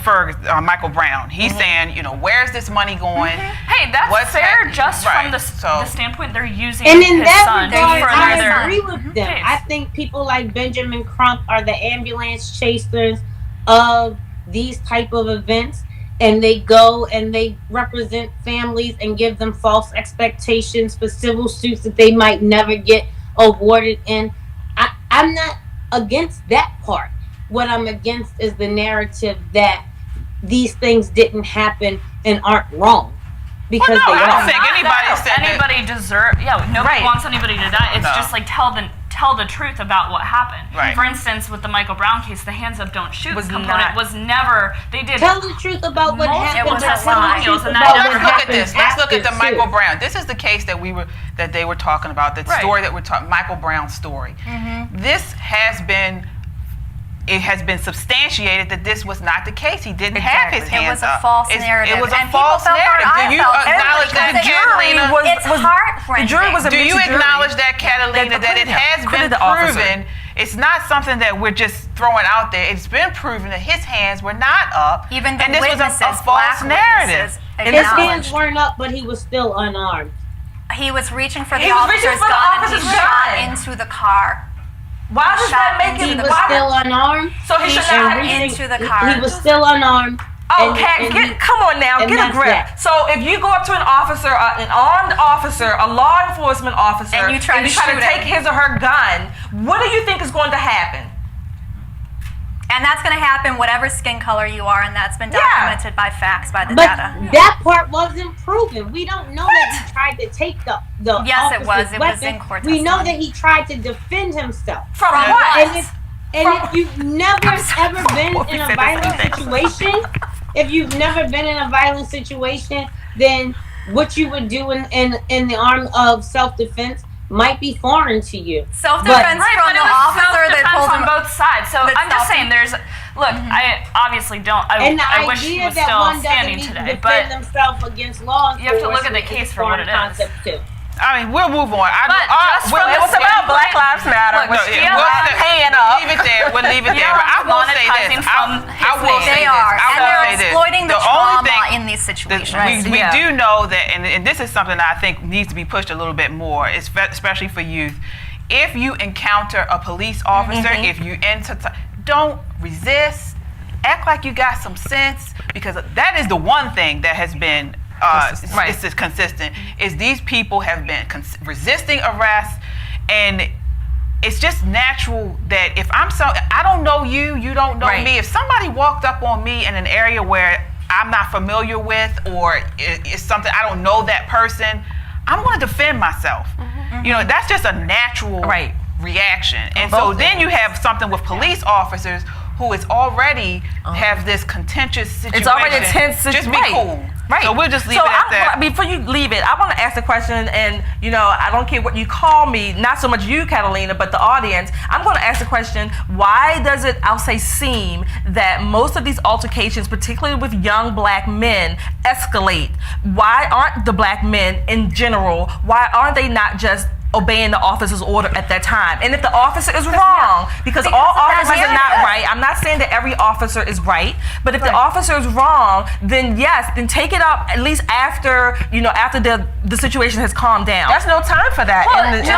Michael Brown. He's saying, where's this money going? Hey, that's fair. Just from the standpoint they're using and in his that son regard, to I further agree with them. case. I think people like Benjamin Crump are the ambulance chasers of these type of events, and they go and they represent families and give them false expectations for civil suits that they might never get awarded in. I'm not against that part. What I'm against is the narrative that these things didn't happen and aren't wrong. Because they I don't are. think anybody deserves. Yeah, nobody wants anybody to die. It's just like tell the truth about what happened. Right. For instance, with the Michael Brown case, the hands up, don't shoot component was never. They did Tell the truth about what happened. It was testimonials, and let's look at this. Let's look at the Michael Brown. This is the case that they were talking about. The story that we're talking. Michael Brown's story. This has been. It has been substantiated that this was not the case. He didn't have his hands up. It was a false narrative. It was a false narrative. Do you acknowledge that, Catalina? It's heart-wrenching. The jury was a Do you acknowledge that, Catalina, that it has been proven? It's not something that we're just throwing out there. It's been proven that his hands were not up. Even the and this witnesses, was a false narrative. His hands weren't up, but he was still unarmed. He was reaching for the officer's gun and he shot into the car. Why does that make him? He was still unarmed. So he should not into the car. He was still unarmed. Oh, come on now, get a grip. That. So if you go up to an officer, an armed officer, a law enforcement officer, and you try to take his or her gun, what do you think is going to happen? And that's going to happen whatever skin color you are, and that's been documented by facts, by the data. That part wasn't proven. We don't know that he tried to take the yes, it was. Weapon. It was in court. We know that he tried to defend himself. From what? And if you've never ever been in a violent situation, then what you would do in the arm of self-defense might be foreign to you. Self-defense from the officer that told him on both sides. So I'm just saying, I obviously don't. I wish he was still standing today, but themselves against law you have to look at the case for what it is. I mean, we'll move on. It was about Black Lives Matter. We'll leave it there. But I will say this. They're exploiting the trauma in these situations. We do know that, and this is something that I think needs to be pushed a little bit more, especially for youth. If you encounter a police officer, don't resist. Act like you got some sense, because that is the one thing that has been it's consistent. Is these people have been resisting arrest, and it's just natural that if I don't know you, you don't know me. If somebody walked up on me in an area where I'm not familiar with, or it's something I don't know that person, I'm going to defend myself. That's just a natural reaction. And so then you have something with police officers who is already have this contentious situation. It's already a tense situation. Just be cool. Right. So we'll just leave it at that. Before you leave it, I want to ask a question, and I don't care what you call me, not so much you, Catalina, but the audience. I'm going to ask the question: why does it, seem that most of these altercations, particularly with young black men, escalate? Why aren't the black men in general? Why aren't they not just obeying the officer's order at that time? And if the officer is wrong, because all officers are not right, I'm not saying that every officer is right, but if the officer is wrong, then take it up at least after the situation has calmed down. There's no time for that in the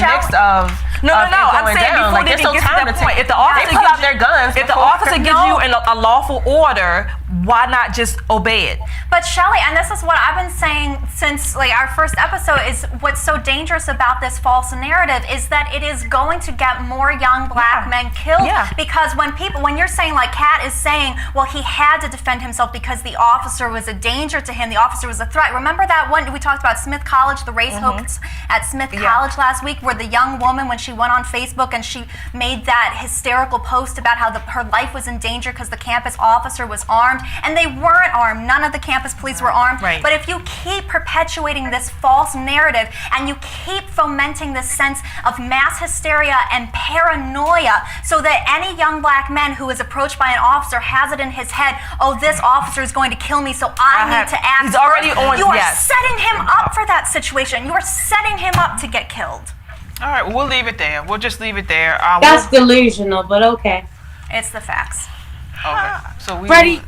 mix of I'm saying before they even get to that point. If the officer pull out their guns, if the officer gives you a lawful order, why not just obey it? But Shelley, and this is what I've been saying since our first episode, is what's so dangerous about this false narrative is that it is going to get more young black men killed. Because when you're saying, like Kat is saying, well, he had to defend himself because the officer was a danger to him, the officer was a threat. Remember that one we talked about, Smith College, the race hoax at Smith College last week, where the young woman, when she went on Facebook and she made that hysterical post about how her life was in danger because the campus officer was armed, and they weren't armed. None of the campus police were armed. But if you keep perpetuating this false narrative and you keep fomenting this sense of mass hysteria and paranoia so that any young black man who is approached by an officer has it in his head, oh, this officer is going to kill me, so I need to act. He's already on. You are setting him up for that situation. You are setting him up to get killed. All right, we'll leave it there. We'll just leave it there. That's delusional, but okay. It's the facts. Okay. So Freddie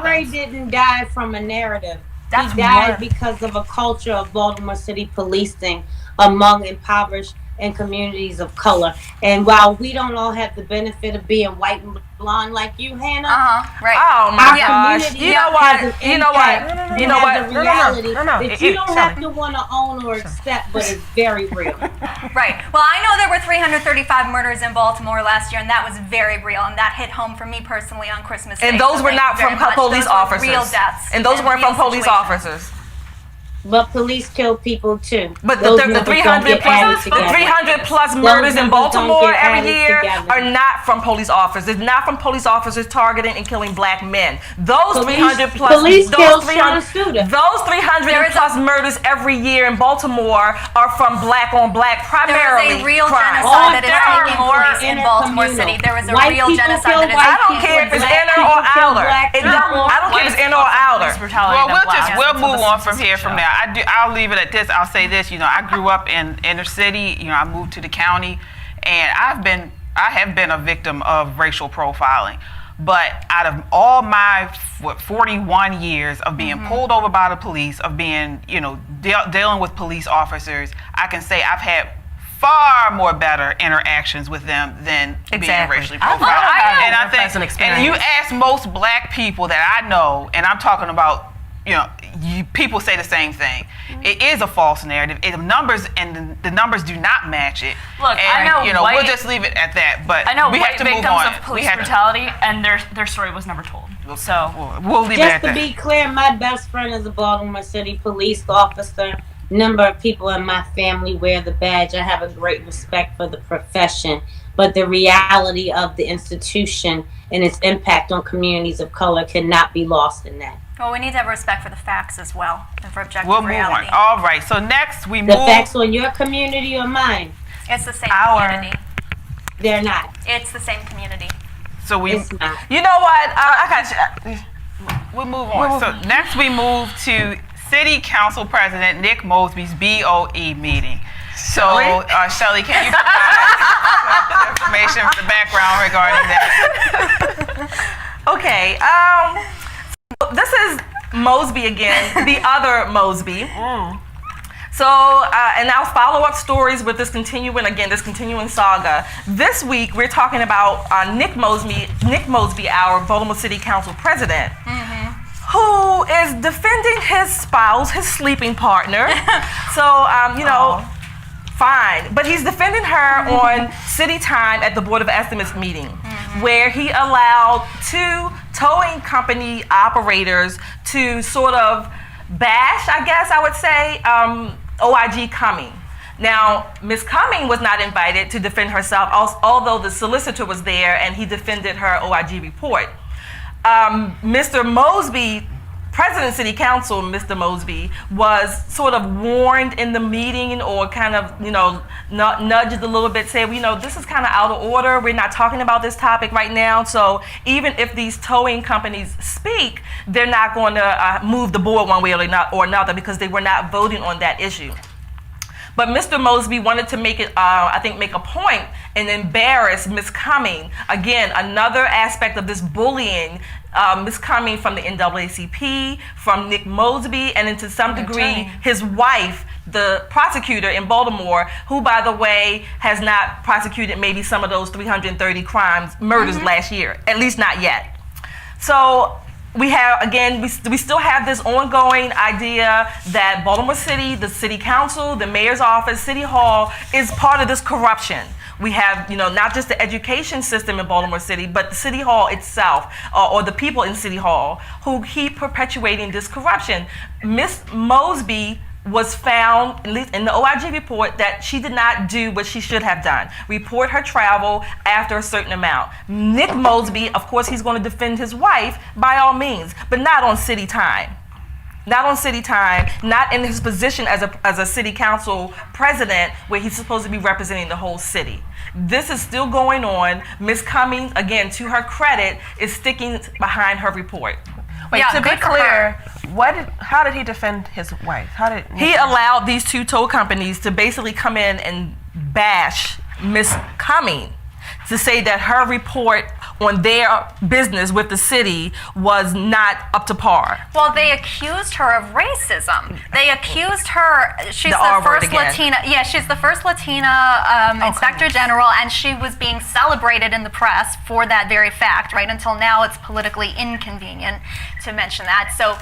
Gray didn't die from a narrative. He died because of a culture of Baltimore City policing among impoverished and communities of color. And while we don't all have the benefit of being white and blonde like you, Hannah, right? Oh my gosh! You know what? You know what? You know what? The reality that you don't have to want to own or accept, but it's very real. Right. Well, I know there were 335 murders in Baltimore last year, and that was very real, and that hit home for me personally on Christmas Day. And those were not from police officers. Real deaths. And those weren't from police officers. But police kill people too. But the 300 plus murders in Baltimore every year are not from police officers. It's not from police officers targeting and killing black men. Those 300 plus murders every year in Baltimore are from black on black primarily. There is a real crimes. genocide that is taking place in Baltimore City. There is a real genocide that is I don't care if it's inner or outer. I don't care if it's inner or outer. Well, we'll move on from here from now. I'll leave it at this. I'll say this. You know, I grew up in inner city. You know, I moved to the county, and I have been a victim of racial profiling. But out of all my 41 years of being pulled over by the police, of being, you know, dealing with police officers, I can say I've had far more better interactions with them than being racially profiled. And I think, and you ask most black people that I know, and I'm talking about, you know, people say the same thing. It is a false narrative. The numbers do not match it. Look, and, I know, you know, we'll just leave it at that. But I know we have to move on. Victims of police brutality, and their story was never told. So we'll leave it at that. Just to be clear, my best friend is a Baltimore City police officer. Number of people in my family wear the badge. I have a great respect for the profession, but the reality of the institution and its impact on communities of color cannot be lost in that. Well, we need to have respect for the facts as well, and for objective We'll reality. move on. All right. So next we move. The facts on your community or mine? It's the same community. They're not. It's the same community. So It's not. You know what? I got you. We'll move on. So next we move to City Council President Nick Mosby's BOE meeting. So, Shelley, can you provide some information for the background regarding that? Okay. This is Mosby again, the other Mosby. So, and I'll follow up stories with this continuing saga. This week, we're talking about Nick Mosby, our Baltimore City Council president, who is defending his spouse, his sleeping partner. So, you know, fine. But he's defending her on city time at the Board of Estimates meeting, where he allowed 2 towing company operators to sort of bash, I guess I would say, OIG Cumming. Now, Ms. Cumming was not invited to defend herself, although the solicitor was there and he defended her OIG report. Mr. Mosby, President of City Council, Mr. Mosby, was sort of warned in the meeting, or kind of, you know, nudged a little bit, said, well, you know, this is kind of out of order. We're not talking about this topic right now. So even if these towing companies speak, they're not going to move the board one way or another, because they were not voting on that issue. But Mr. Mosby wanted to make a point and embarrass Ms. Cumming. Again, another aspect of this bullying, Ms. Cumming from the NAACP, from Nick Mosby, and then to some degree, his wife, the prosecutor in Baltimore, who, by the way, has not prosecuted maybe some of those 330 murders last year, at least not yet. So we have, again, we still have this ongoing idea that Baltimore City, the City Council, the Mayor's Office, City Hall is part of this corruption. We have, you know, not just the education system in Baltimore City, but the City Hall itself, or the people in City Hall, who keep perpetuating this corruption. Ms. Mosby was found, at least in the OIG report, that she did not do what she should have done. Report her travel after a certain amount. Nick Mosby, of course, he's going to defend his wife by all means, but not on city time. not on city time, not in his position as a city council president where he's supposed to be representing the whole city. This is still going on. Ms. Cummings, again, to her credit, is sticking behind her report. Wait, Yeah, to be good for clear, how did he defend his wife? He allowed these two tow companies to basically come in and bash Ms. Cummings to say that her report on their business with the city was not up to par. Well, they accused her of racism. They accused her. She's The the R word first again. Latina. Yeah, she's the first Latina inspector general, and she was being celebrated in the press for that very fact. Right until now, it's politically inconvenient to mention that. So.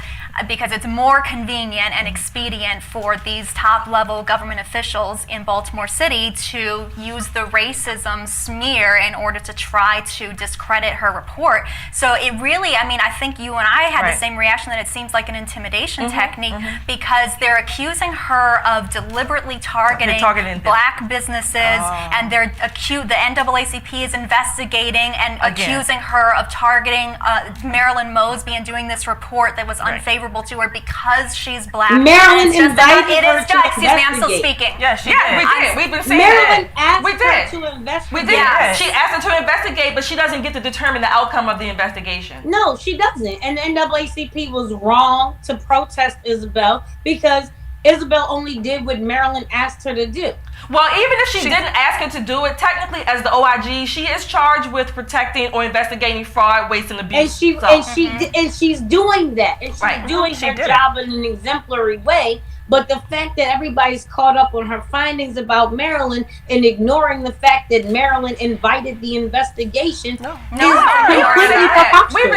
Because it's more convenient and expedient for these top-level government officials in Baltimore City to use the racism smear in order to try to discredit her report. So it really, I mean, I think you and I had the same reaction, that it seems like an intimidation technique, because they're accusing her of deliberately targeting black businesses, and the NAACP is investigating and accusing her of targeting Marilyn Mosby and doing this report that was unfavorable to her because she's black. Marilyn invited her to Excuse me, I'm still investigate. speaking. Yeah, she Yeah, did. we did. We've been saying Marilyn that. asked We her did. to investigate. We did. Yes. She asked her to investigate, but she doesn't get to determine the outcome of the investigation. No, she doesn't. And the NAACP was wrong to protest Isabel because Isabel only did what Marilyn asked her to do. Well, even if she didn't ask her to do it, technically as the OIG, she is charged with protecting or investigating fraud, waste, and abuse. And she's doing that. And she's doing her job in an exemplary way. But the fact that everybody's caught up on her findings about Marilyn and ignoring the fact that Marilyn invited the investigation. We've been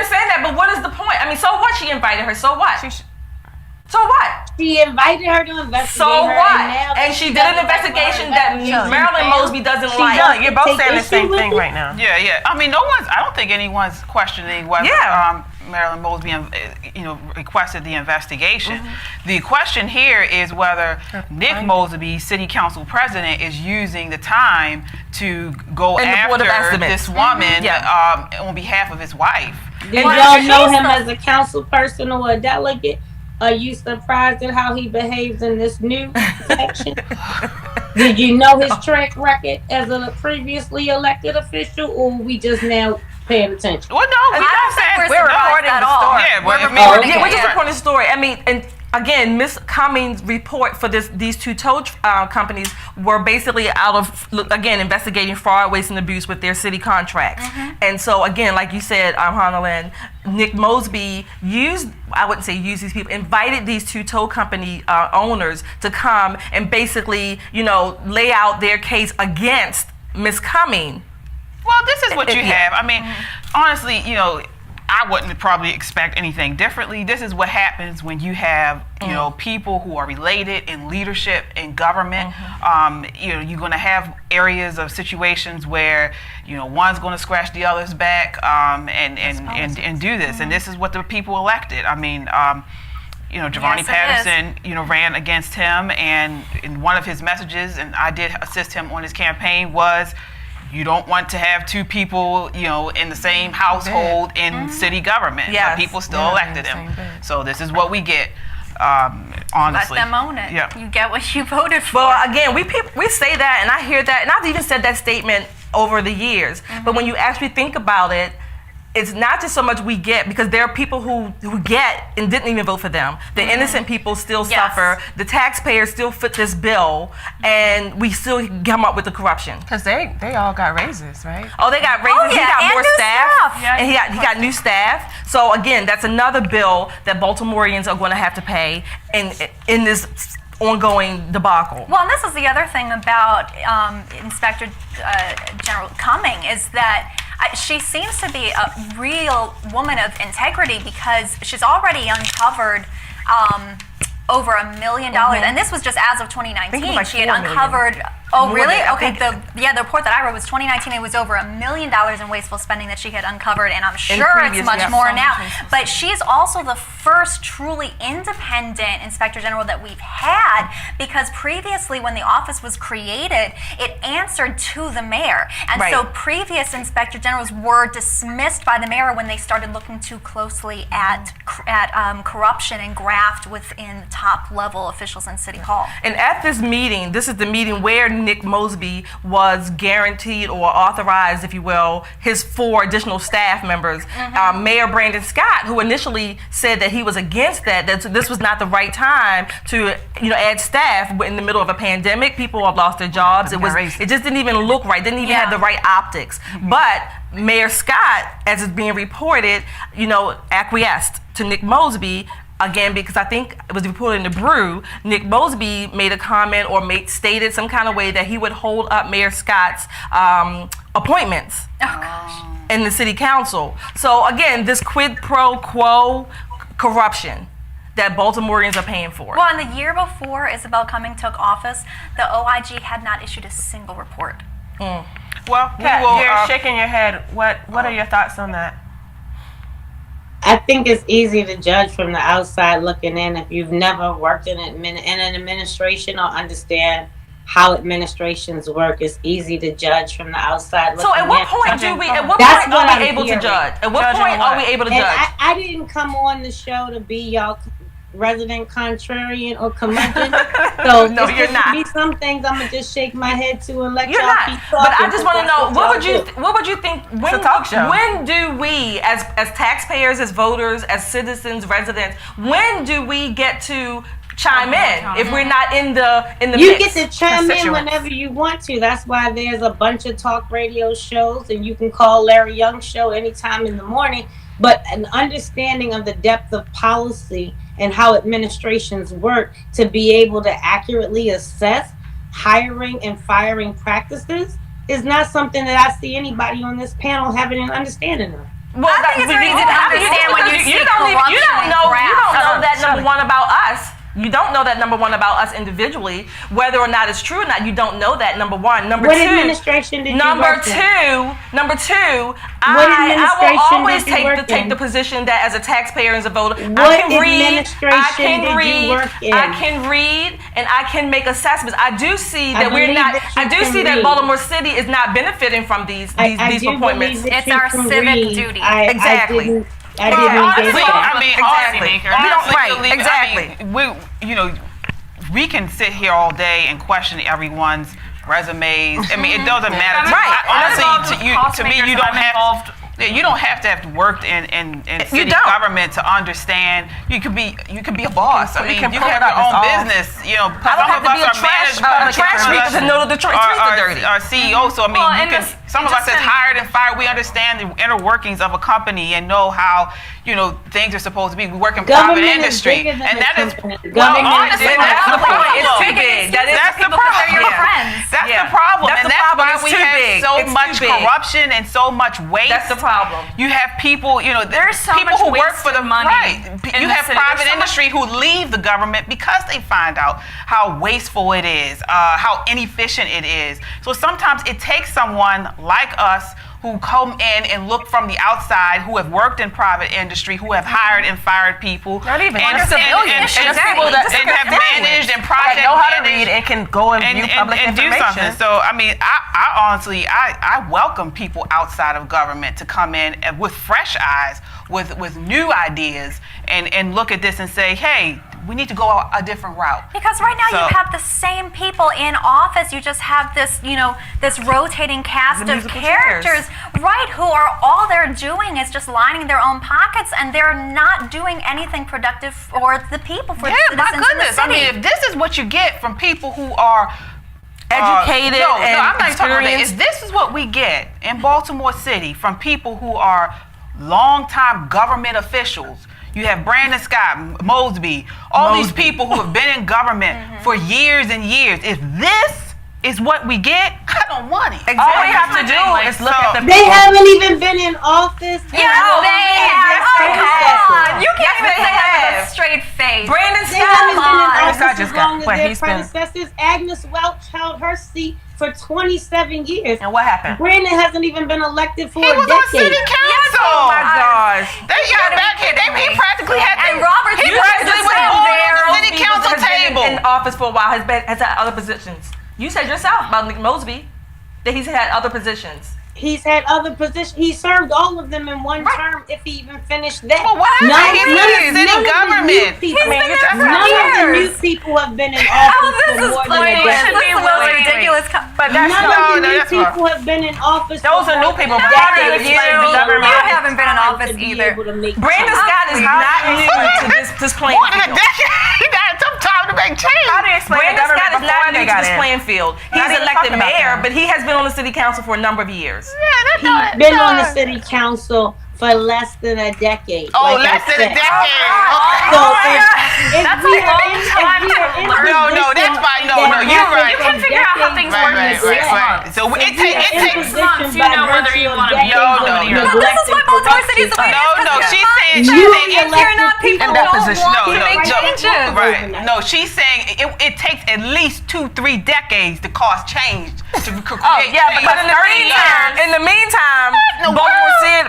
saying that, but what is the point? I mean, so what? She invited her. So what? So what? She invited her to investigate. So her, what? And she did an investigation that Marilyn Mosby doesn't like. You're both saying the same thing right now. Yeah. I mean, I don't think anyone's questioning whether Marilyn Mosby, requested the investigation. The question here is whether Nick Mosby, City Council President, is using the time to go after this woman on behalf of his wife. Did y'all know him as a council person or a delegate? Are you surprised at how he behaves in this new section? Did you know his track record as a previously elected official, or we just now paying attention? Well, no, we're reporting the story. Yeah, we're just reporting the story. I mean, and again, Ms. Cummings' report for these two tow companies were basically out of, again, investigating fraud, waste, and abuse with their city contracts. And so, again, like you said, Marilyn, Nick Mosby invited these two tow company owners to come and basically, lay out their case against Ms. Cummings. Well, this is what you have. I mean, honestly, I wouldn't probably expect anything differently. This is what happens when you have, people who are related in leadership and government. You're going to have areas of situations where, one's going to scratch the other's back and do this. And this is what the people elected. I mean, Giovanni Patterson, ran against him, and in one of his messages, and I did assist him on his campaign, was, you don't want to have two people, in the same household in city government. But people still elected him. So this is what we get, honestly. Let them own it. Yeah. You get what you voted for. Well, again, we say that, and I hear that, and I've even said that statement over the years. But when you actually think about it, it's not just so much we get, because there are people who get and didn't even vote for them. The innocent people still suffer. The taxpayers still foot this bill, and we still come up with the corruption. Because they all got raises, right? Oh, they got raises. He got more staff. Yeah, and he got new staff. So again, that's another bill that Baltimoreans are going to have to pay in this ongoing debacle. Well, and this is the other thing about Inspector General Cummings, is that she seems to be a real woman of integrity, because she's already uncovered over $1 million. And this was just as of 2019. She had uncovered Oh, really? Okay. The report that I read was 2019. It was over $1 million in wasteful spending that she had uncovered, and I'm sure it's much more now. But she's also the first truly independent inspector general that we've had, because previously, when the office was created, it answered to the mayor, and so previous inspector generals were dismissed by the mayor when they started looking too closely at corruption and graft within top level officials in City Hall. And at this meeting, this is the meeting where Nick Mosby was guaranteed or authorized, if you will, his 4 additional staff members. Mayor Brandon Scott, who initially said that he was against that this was not the right time to add staff in the middle of a pandemic. People have lost their jobs. It just didn't even look right. Didn't even have the right optics. But Mayor Scott, as is being reported, acquiesced to Nick Mosby. Again, because I think it was reported in the Brew, Nick Mosby made a comment or stated some kind of way that he would hold up Mayor Scott's appointments in the city council. So again, this quid pro quo corruption that Baltimoreans are paying for. Well, in the year before Isabel Cumming took office, the OIG had not issued a single report. Well, Kat, you're shaking your head. What are your thoughts on that? I think it's easy to judge from the outside looking in. If you've never worked in an administration or understand how administrations work, it's easy to judge from the outside looking in. So at what point are we able to judge? At what point are we able to judge? I didn't come on the show to be y'all resident contrarian or curmudgeon. So no, you're not. Be some things I'm gonna just shake my head to and let you're y'all not. keep talking. But I just want to know what would you think? When do we, as taxpayers, as voters, as citizens, residents, when do we get to chime in if we're not in the you mix? Get to chime in whenever you want to. That's why there's a bunch of talk radio shows, and you can call Larry Young's show anytime in the morning. But an understanding of the depth of policy and how administrations work to be able to accurately assess hiring and firing practices is not something that I see anybody on this panel having an understanding of. Well, I think it's very easy to understand when you see corruption. You don't know that number one about us. You don't know that, number one, about us individually. Whether or not it's true or not, you don't know that, number one. Number what two, administration did number you work two, I will always take the position that as a taxpayer and as a voter, I can read and I can make assessments. I do see that that Baltimore City is not benefiting from these appointments. It's our civic duty. Exactly. We can sit here all day and question everyone's resumes. I mean, it doesn't matter. Honestly, to me, you don't have. You don't have to have worked in city government to understand. You could be a boss. I mean, you can have your own business. Some of us are managers. To know that the streets are dirty. Our CEO. So I mean, some of us that's hired and fired. We understand the inner workings of a company and know how things are supposed to be. We work in private industry, and that is honestly that's the problem. It's too big. That's the problem. That's the problem, and that's why we have so much corruption and so much waste. That's the problem. You have people, there's so people much who work for the money. Right. You have private industry who leave the government because they find out how wasteful it is, how inefficient it is. So sometimes it takes someone like us who come in and look from the outside, who have worked in private industry, who have hired and fired people, not even and civilians, and people that have managed and project know how to read and can go and view public information. Do something. So I mean, I honestly welcome people outside of government to come in with fresh eyes, with new ideas, and look at this and say, hey, we need to go a different route. Because right now you have the same people in office. You just have this, this rotating cast of characters, right, who are all they're doing is just lining their own pockets, and they're not doing anything productive for the people, for the citizens my goodness. in the city. I mean, if this is what you get from people who are educated and I'm not talking about that. experienced. If this is what we get in Baltimore City from people who are longtime government officials. You have Brandon Scott, Mosby, all these people who have been in government for years and years. If this is what we get, I don't want it. Exactly. All we have to do is look at the people. They haven't even been in office. Yes, they have. Come on. You can't even say that with a straight face. Brandon They haven't been in Scott office as long as their predecessors. Agnes Welch held her seat for 27 years. And what happened? Brandon hasn't even been elected for He a was decade. on city council. Oh my gosh. They got back here. He practically had And Robert, he you practically just was said on there, the city council Has been table. in office for a while. Has had other positions. You said yourself about Mosby that he's had other positions. He's had other positions. He served all of them in one term, if he even finished that. Well, what happened? He's in the city government. None of the new people have been in office for more than a decade. ridiculous. But that's None of the new that's people have been in office. Those for are new more people. than a Part of decade. the government. You haven't been in office To be either. able to make Brandon change. Scott is not new to this playing More than a field. decade. He got some time to make change. How do you explain the Brandon government Scott is before not they new to got this in? playing field. Not He's even elected talking about mayor, him. but he has been on the city council for a number of years. He's been on the city council for less than a decade. Oh, like I less than a said. decade. So Okay. if we are in, No, that's fine. No, you're right. You can figure out how things work in 6 months. So it takes months, you know whether you want to be No. This is why Baltimore City is the way it is. No, she's saying If you're not people in that who position. want No, to make changes. Right. No, she's saying it takes at least 2-3 decades to cause change to create. Oh yeah, but change. in the meantime,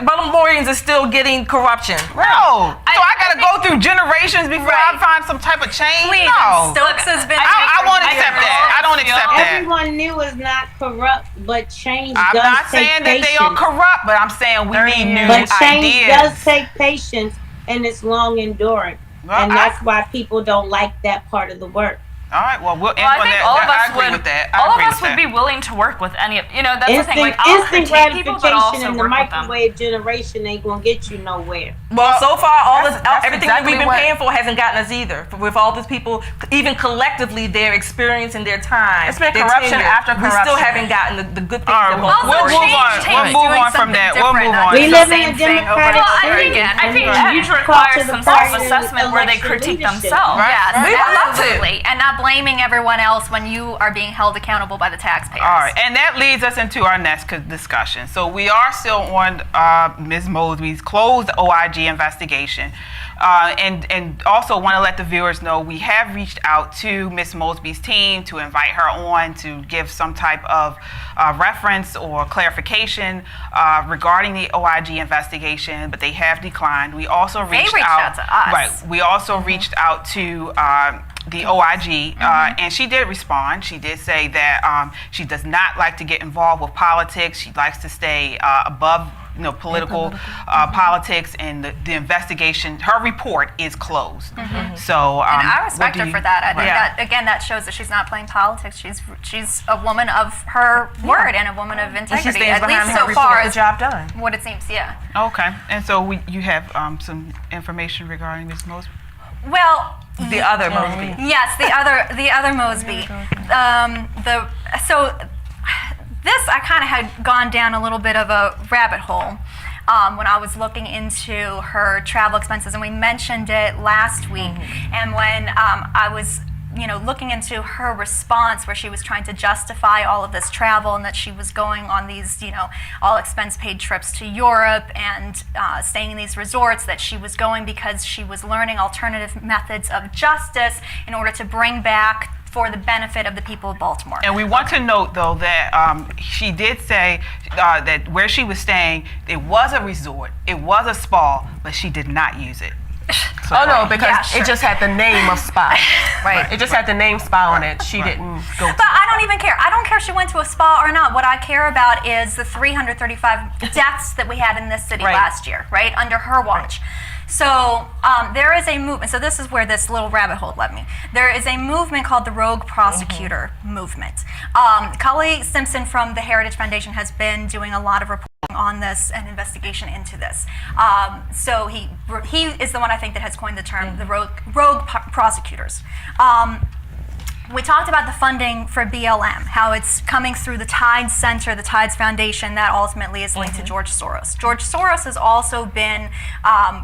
Baltimoreans are still getting corruption. No. So I gotta go through generations before I find some type of change. Please, No. Stokes has been. I won't accept that. I don't accept that. everyone new is not corrupt, but change I'm does not take saying that they are patience. corrupt, but I'm saying we need new But change ideas. does take patience, and it's long enduring. Well, And that's why people don't like that part of the work. All right. Well, we'll end Well, I on think that. all of I us agree would. with that. All of us would be willing to work with any of. That's the thing. Like, I'll Instant critique people, but gratification also in the work with them. microwave generation ain't gonna get you nowhere. Well, so far, that's everything that we've exactly been what- paying for hasn't gotten us either. With all these people, even collectively, their experience and their time. It's been their corruption tenure, after We still corruption. haven't gotten the good things. All right, that we'll Baltimore move needs. on. We'll move on from that. We'll move on. We It's live the in a same thing over democratic and over city. again. I think And that you each talk requires to the some party self-assessment where they election critique leadership. themselves. Yes, We would love to. absolutely. And not blaming everyone else when you are being held accountable by the taxpayers. All right, and that leads us into our next discussion. So we are still on Ms. Mosby's closed OIG investigation. And also want to let the viewers know we have reached out to Ms. Mosby's team to invite her on to give some type of reference or clarification regarding the OIG investigation, but they have declined. We also reached out to us. Right. We also reached out to the OIG, and she did respond. She did say that she does not like to get involved with politics. She likes to stay above political politics, and the investigation, her report is closed. So And I respect her for that. I think Right. that, again, that shows that she's not playing politics. She's a woman of her word and a woman of integrity, stands at behind least her so far report. as Job done. what it seems, yeah. Okay, and so you have some information regarding Ms. Mosby? Well, The other Mosby. yes, the other Mosby. This, I kind of had gone down a little bit of a rabbit hole when I was looking into her travel expenses, and we mentioned it last week. And when I was looking into her response, where she was trying to justify all of this travel and that she was going on these, all expense paid trips to Europe and staying in these resorts, that she was going because she was learning alternative methods of justice in order to bring back for the benefit of the people of Baltimore. And we want to note, though, that she did say that where she was staying, it was a resort, it was a spa, but she did not use it. Oh no, because Yeah, sure. it just had the name of spa. Right. It just had the name spa on it. She didn't go. But I don't even care. I don't care if she went to a spa or not. What I care about is the 335 deaths that we had in this city last year, right, under her watch. So there is a movement. So this is where this little rabbit hole led me. There is a movement called the Rogue Prosecutor Movement. Cully Simpson from the Heritage Foundation has been doing a lot of reporting on this and investigation into this. So he is the one, I think, that has coined the term the rogue prosecutors. We talked about the funding for BLM, how it's coming through the Tides Center, the Tides Foundation, that ultimately is linked to George Soros. George Soros has also been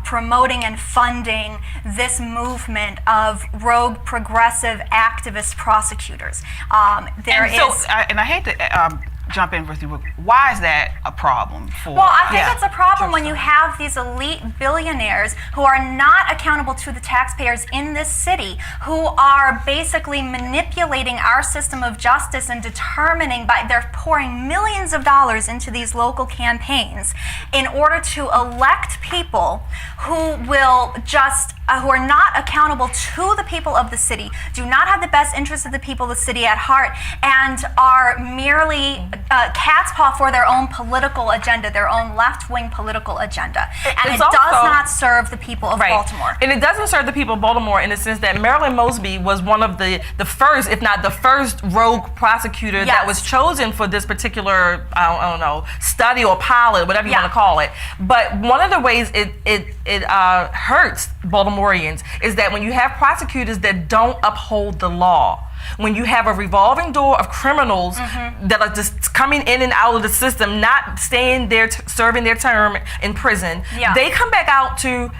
promoting and funding this movement of rogue, progressive, activist prosecutors. And I hate to jump in with you. Why is that a problem for? Well, I think it's a problem when you have these elite billionaires who are not accountable to the taxpayers in this city, who are basically manipulating our system of justice and determining they're pouring millions of dollars into these local campaigns in order to elect people who will just who are not accountable to the people of the city, do not have the best interests of the people of the city at heart, and are merely cat's paw for their own political agenda, their own left-wing political agenda. And it does not serve the people of Baltimore. And it doesn't serve the people of Baltimore in the sense that Marilyn Mosby was one of the first, if not the first, rogue prosecutor that was chosen for this particular, I don't know, study or pilot, whatever you want to call it. But one of the ways it hurts Baltimoreans is that when you have prosecutors that don't uphold the law, when you have a revolving door of criminals that are just coming in and out of the system, not staying there serving their term in prison, they come back out to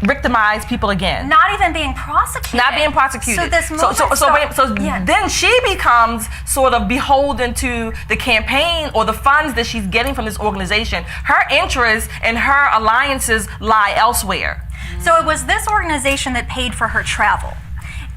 victimize people again. Not even being prosecuted. Not being prosecuted. So this movement then she becomes sort of beholden to the campaign or the funds that she's getting from this organization. Her interests and her alliances lie elsewhere. So it was this organization that paid for her travel.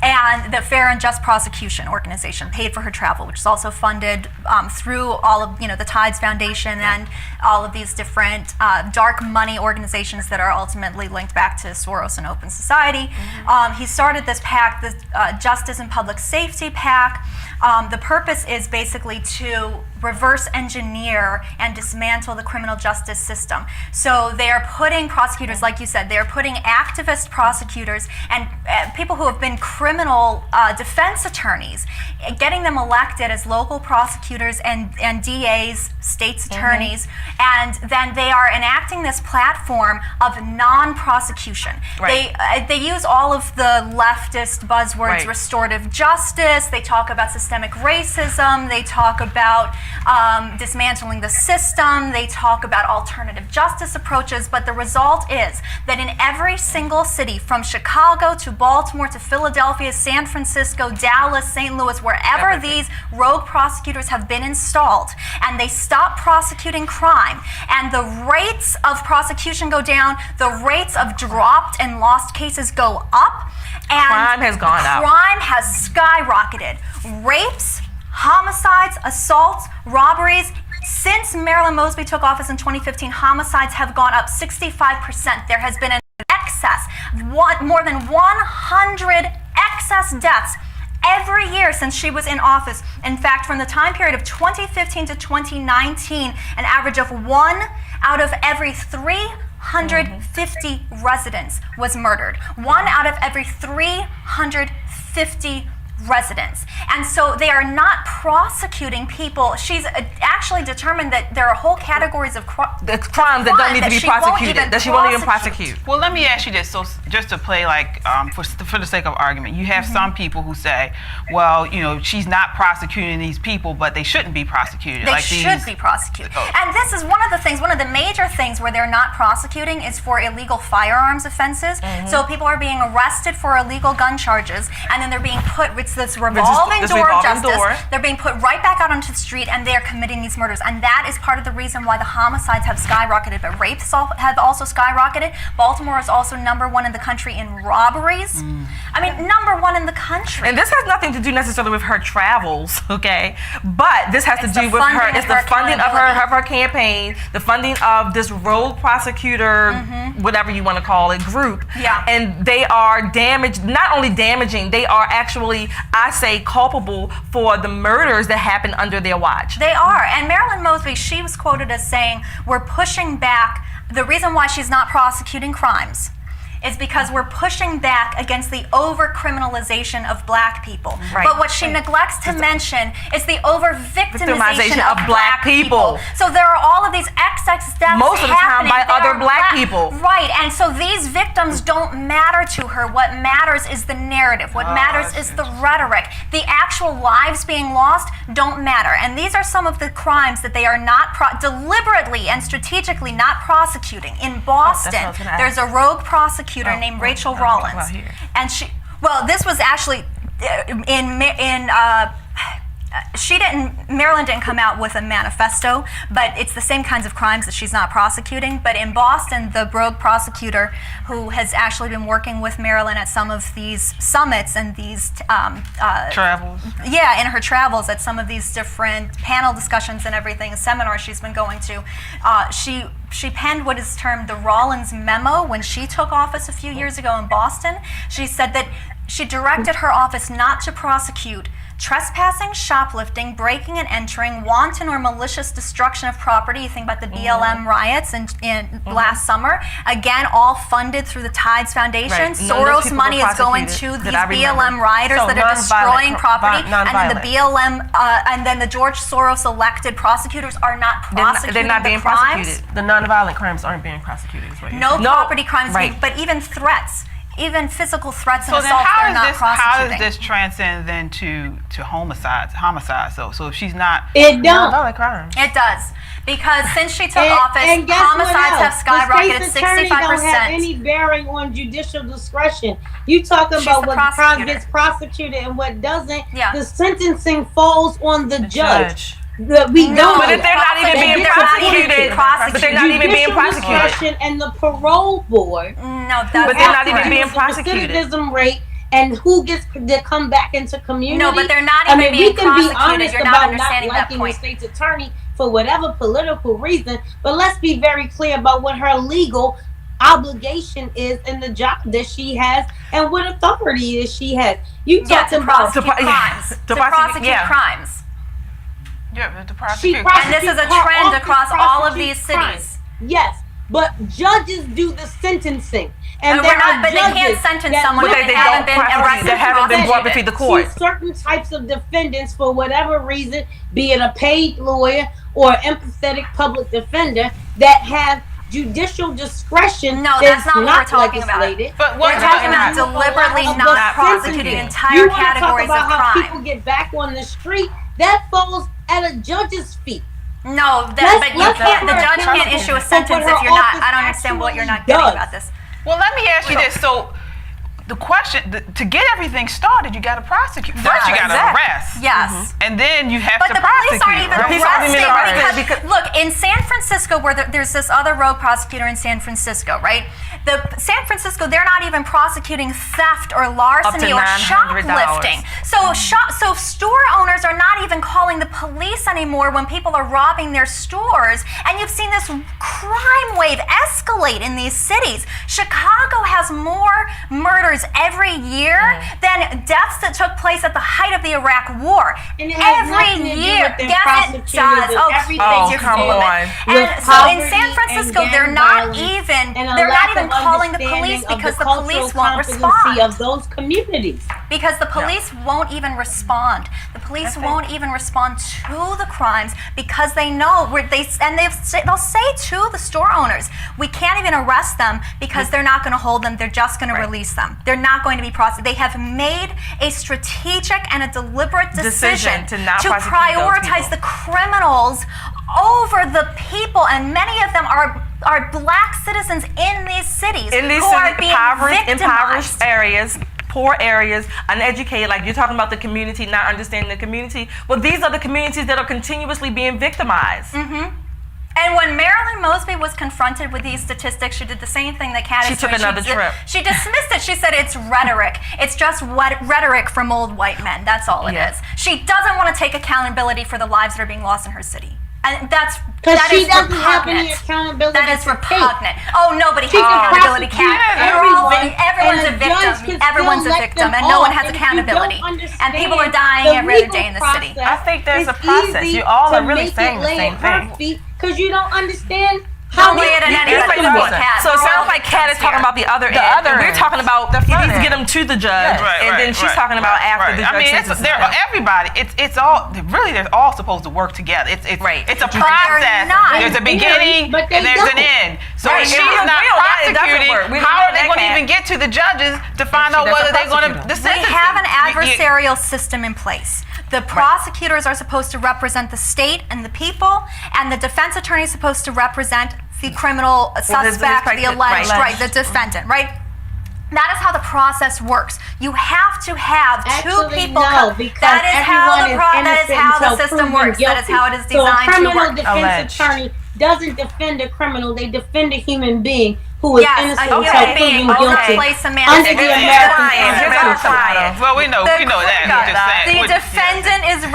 And the Fair and Just Prosecution Organization paid for her travel, which is also funded through all of the Tides Foundation and all of these different dark money organizations that are ultimately linked back to Soros and Open Society. He started this PAC, the Justice and Public Safety PAC. The purpose is basically to reverse engineer and dismantle the criminal justice system. So they are putting prosecutors, like you said, they are putting activist prosecutors and people who have been criminal defense attorneys, getting them elected as local prosecutors and DAs, state's attorneys, and then they are enacting this platform of non-prosecution. They use all of the leftist buzzwords, restorative justice, they talk about systemic racism, they talk about dismantling the system, they talk about alternative justice approaches, but the result is that in every single city, from Chicago to Baltimore to Philadelphia, San Francisco, Dallas, St. Louis, wherever these rogue prosecutors have been installed, and they stop prosecuting crime, and the rates of prosecution go down, the rates of dropped and lost cases go up, and crime has gone up. Crime has skyrocketed. Rapes, homicides, assaults, robberies. Since Marilyn Mosby took office in 2015, homicides have gone up 65%. There has been an excess, more than 100 excess deaths every year since she was in office. In fact, from the time period of 2015 to 2019, an average of 1 out of every 350 residents was murdered. 1 out of every 350 residents. And so they are not prosecuting people. She's actually determined that there are whole categories of crimes that don't need to be prosecuted, that she won't even prosecute. Well, let me ask you this, so just to play for the sake of argument, you have some people who say, well, she's not prosecuting these people, but they shouldn't be prosecuted. They should be prosecuted. And this is one of the major things where they're not prosecuting is for illegal firearms offenses. So people are being arrested for illegal gun charges, and then they're being put, it's this revolving door of justice. They're being put right back out onto the street, and they are committing these murders. And that is part of the reason why the homicides have skyrocketed, but rapes have also skyrocketed. Baltimore is also #1 in the country in robberies. I mean, #1 in the country. And this has nothing to do necessarily with her travels, okay? But this has to do with her. It's the funding of her campaign, the funding of this rogue prosecutor, whatever you want to call it, group. Yeah. And they are not only damaging, they are actually, I say, culpable for the murders that happen under their watch. They are. And Marilyn Mosby, she was quoted as saying, we're pushing back. The reason why she's not prosecuting crimes is because we're pushing back against the over-criminalization of black people. But what she neglects to mention is the over-victimization of black people. So there are all of these excess deaths most of the time by other black people. Right, and so these victims don't matter to her. What matters is the narrative. What matters is the rhetoric. The actual lives being lost don't matter. And these are some of the crimes that they are not deliberately and strategically not prosecuting. In Boston, there's a rogue prosecutor named Rachel Rollins, and this was actually in Marilyn didn't come out with a manifesto, but it's the same kinds of crimes that she's not prosecuting. But in Boston, the rogue prosecutor who has actually been working with Marilyn at some of these summits and these travels. Yeah, in her travels at some of these different panel discussions and everything, seminars she's been going to, she penned what is termed the Rawlins Memo when she took office a few years ago in Boston. She said that she directed her office not to prosecute trespassing, shoplifting, breaking and entering, wanton or malicious destruction of property. You think about the BLM riots in last summer. Again, all funded through the Tides Foundation. Right. Soros money is going to these BLM rioters that are destroying property. And then the BLM, and then the George Soros elected prosecutors are not prosecuting they're not being crimes. prosecuted. The nonviolent crimes aren't being prosecuted. Is what you're saying. No property crimes, right. but even threats. Even physical threats and So then assaults, they're not how prosecuting. does this transcend then to homicide? So if she's not, It don't. Nonviolent crimes. It does. Because since she took And office, guess what homicides have else? skyrocketed The state's attorney don't have 65%. any bearing on judicial discretion. You talking She's about the what crime prosecutor. gets prosecuted and what doesn't. Yeah. The sentencing falls on the judge. We No, don't. But if they're not even being They're not even prosecuted, prosecuted. but they're not even being Judicial prosecuted. discretion and the parole board. No, that's But they're not correct. even being The prosecuted. recidivism rate and who gets to come back into community. No, but they're not I even mean, being we can be prosecuted. honest You're not about understanding not that liking point. the state's attorney for whatever political reason, but let's be very clear about what her legal obligation is and the job that she has and what authority is she has. You Yeah, talking to about prosecute crimes. To prosecute crimes. yeah, to she prosecute. And this is a prosecutes her trend office across all of prosecutes these crimes. cities. Yes, but judges do the sentencing. And we're there not- are but they can't judges sentence that someone look that they at haven't don't been prosecute, arrested. that haven't been brought before the court. See certain types of defendants for whatever reason, be it a paid lawyer or empathetic public defender, that have judicial discretion. No, that's not what we're talking about. legislated. But what We're talking about Of the deliberately sentencing. not prosecuting entire You wanna categories talk of about how crime. people get back on the street? That falls at a judge's feet. No, but you let's can't. The hold her judge can't accountable issue a for sentence what if her you're not. office I don't understand what you're not actually getting does. about this. Well, let me ask you this. So, the question to get everything started, you got to prosecute. First, you got to arrest. Yes. And then you have But to the prosecute. police aren't even right? Police aren't even arresting arrested because, look, in San Francisco, where there's this other rogue prosecutor in San Francisco, right? The San Francisco, they're not even prosecuting theft or larceny or $900. shoplifting. So store owners are not even calling the police anymore when people are robbing their stores. And you've seen this crime wave escalate in these cities. Chicago has more murders every year than deaths that took place at the height of the Iraq War. And it has Every nothing to do year. with them Yes, it prosecutors does. and Oh, everything please, to you're do full of with it. And with so in poverty San and Francisco, gang they're not violence even and a they're lack not even of calling the understanding police of because the cultural police won't competency respond. of those communities. Because the police won't even respond. The police won't even respond to the crimes because they know where they'll say to the store owners, we can't even arrest them because they're not going to hold them. They're just going to release them. They're not going to be prosecuted. They have made a strategic and a deliberate decision to not to prosecute those prioritize people. the criminals over the people, and many of them are black citizens in these cities In these who are being impoverished victimized. areas, poor areas, uneducated, like you're talking about the community, not understanding the community. Well, these are the communities that are continuously being victimized. And when Marilyn Mosby was confronted with these statistics, she did the same thing that Kat She is took doing. another trip. She dismissed it. She said it's rhetoric. It's just rhetoric from old white men. That's all it is. She doesn't want to take accountability for the lives that are being lost in her city. And that She is doesn't have repugnant. any accountability. That is to take. repugnant. Oh, nobody has She can accountability, prosecute Kat. everyone, Everyone's and a a judge victim. can Everyone's still a let victim, them and no one off. has And if you don't accountability. And understand people are dying the every other legal day in the city. process, I think there's a it's process. easy You all to are really make saying it the lay same at her thing. feet because you don't understand Don't lay it at anybody's Listen, feet, Kat. so it We're all sounds like Kat is victims talking here. about the other end. other And we're end. talking about The you front need to get end. them to the judge, and then she's talking about after the judge I mean, sentences they're them. everybody. It's all really. They're all supposed to work together. It's Right. It's a But they're process. not. There's a beginning But they and there's an don't. end. So Right. if she's And we not agree on that. It doesn't prosecuting, work. We how agree are on they that, going to Kat. even get to the judges to find out doesn't whether they're going to prosecute the We sentencing? have an You- adversarial system in place. The prosecutors are supposed to represent the state and the people, and the defense attorney is supposed to represent the criminal suspect, the alleged, right. right, the defendant, right? That is how the process works. You have to have two people. No, because that is how the system works. Guilty. That is how it is So a designed to criminal work. defense attorney doesn't defend a criminal; they defend a human being who is innocent until proven guilty under the American Constitution. Well, we know that. The defendant is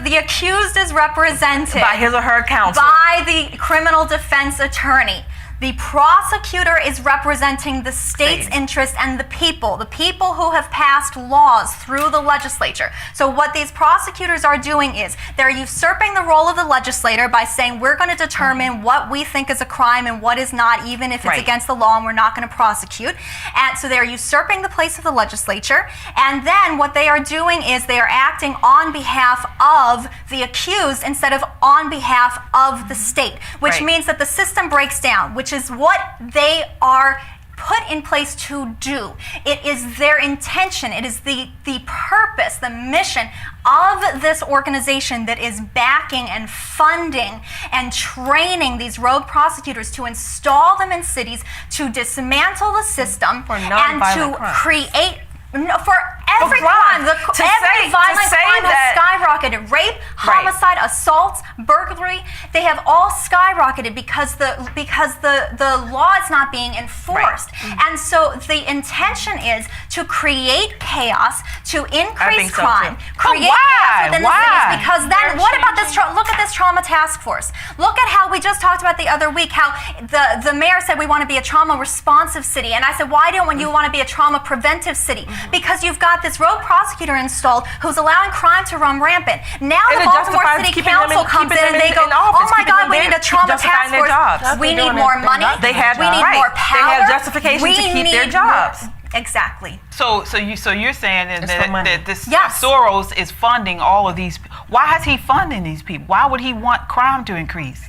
the accused is represented by his or her counsel, by the criminal defense attorney. The prosecutor is representing the state's interest and the people who have passed laws through the legislature. So what these prosecutors are doing is they're usurping the role of the legislator by saying we're going to determine what we think is a crime and what is not, even if it's against the law, and we're not going to prosecute. And so they're usurping the place of the legislature. And then what they are doing is they are acting on behalf of the accused instead of on behalf of the state, which means that the system breaks down, which is what they are put in place to do. It is their intention. It is the purpose, the mission of this organization that is backing and funding and training these rogue prosecutors to install them in cities, to dismantle the system, and to create for every crime. Every violent crime has skyrocketed. Rape, homicide, assaults, burglary, they have all skyrocketed because the law is not being enforced. And so the intention is to create chaos, to increase crime, create chaos within the cities. Because then, what about this? Look at this trauma task force. Look at how we just talked about the other week, how the mayor said we want to be a trauma responsive city. And I said, why don't you want to be a trauma preventive city? Because you've got this rogue prosecutor installed who's allowing crime to run rampant. Now the Baltimore City Council comes in and they go, oh my God, we need a trauma task force. We need more money. We need more power. They have justification to keep their jobs. Exactly. So you're saying that this Soros is funding all of these. Why is he funding these people? Why would he want crime to increase?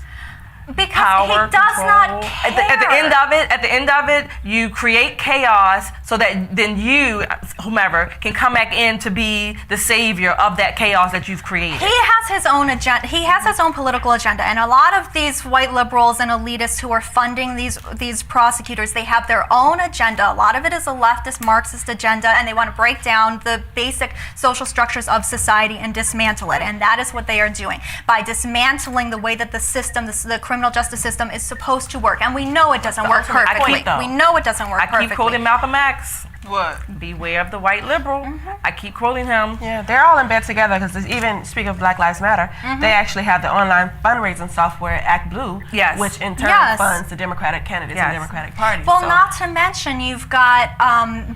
Because power, he does control. not care. At the end of it, you create chaos so that then you, whomever, can come back in to be the savior of that chaos that you've created. He has his own agenda. He has his own political agenda, and a lot of these white liberals and elitists who are funding these prosecutors, they have their own agenda. A lot of it is a leftist Marxist agenda, and they want to break down the basic social structures of society and dismantle it. And that is what they are doing by dismantling the way that the system, the criminal justice system, is supposed to work. And we know it doesn't work perfectly. We know it doesn't work perfectly. I keep quoting Malcolm X. What? Beware of the white liberal. I keep quoting him. Yeah, they're all in bed together because even speaking of Black Lives Matter, they actually have the online fundraising software Act Blue, which in turn funds the Democratic candidates and Democratic Party. Well, not to mention you've got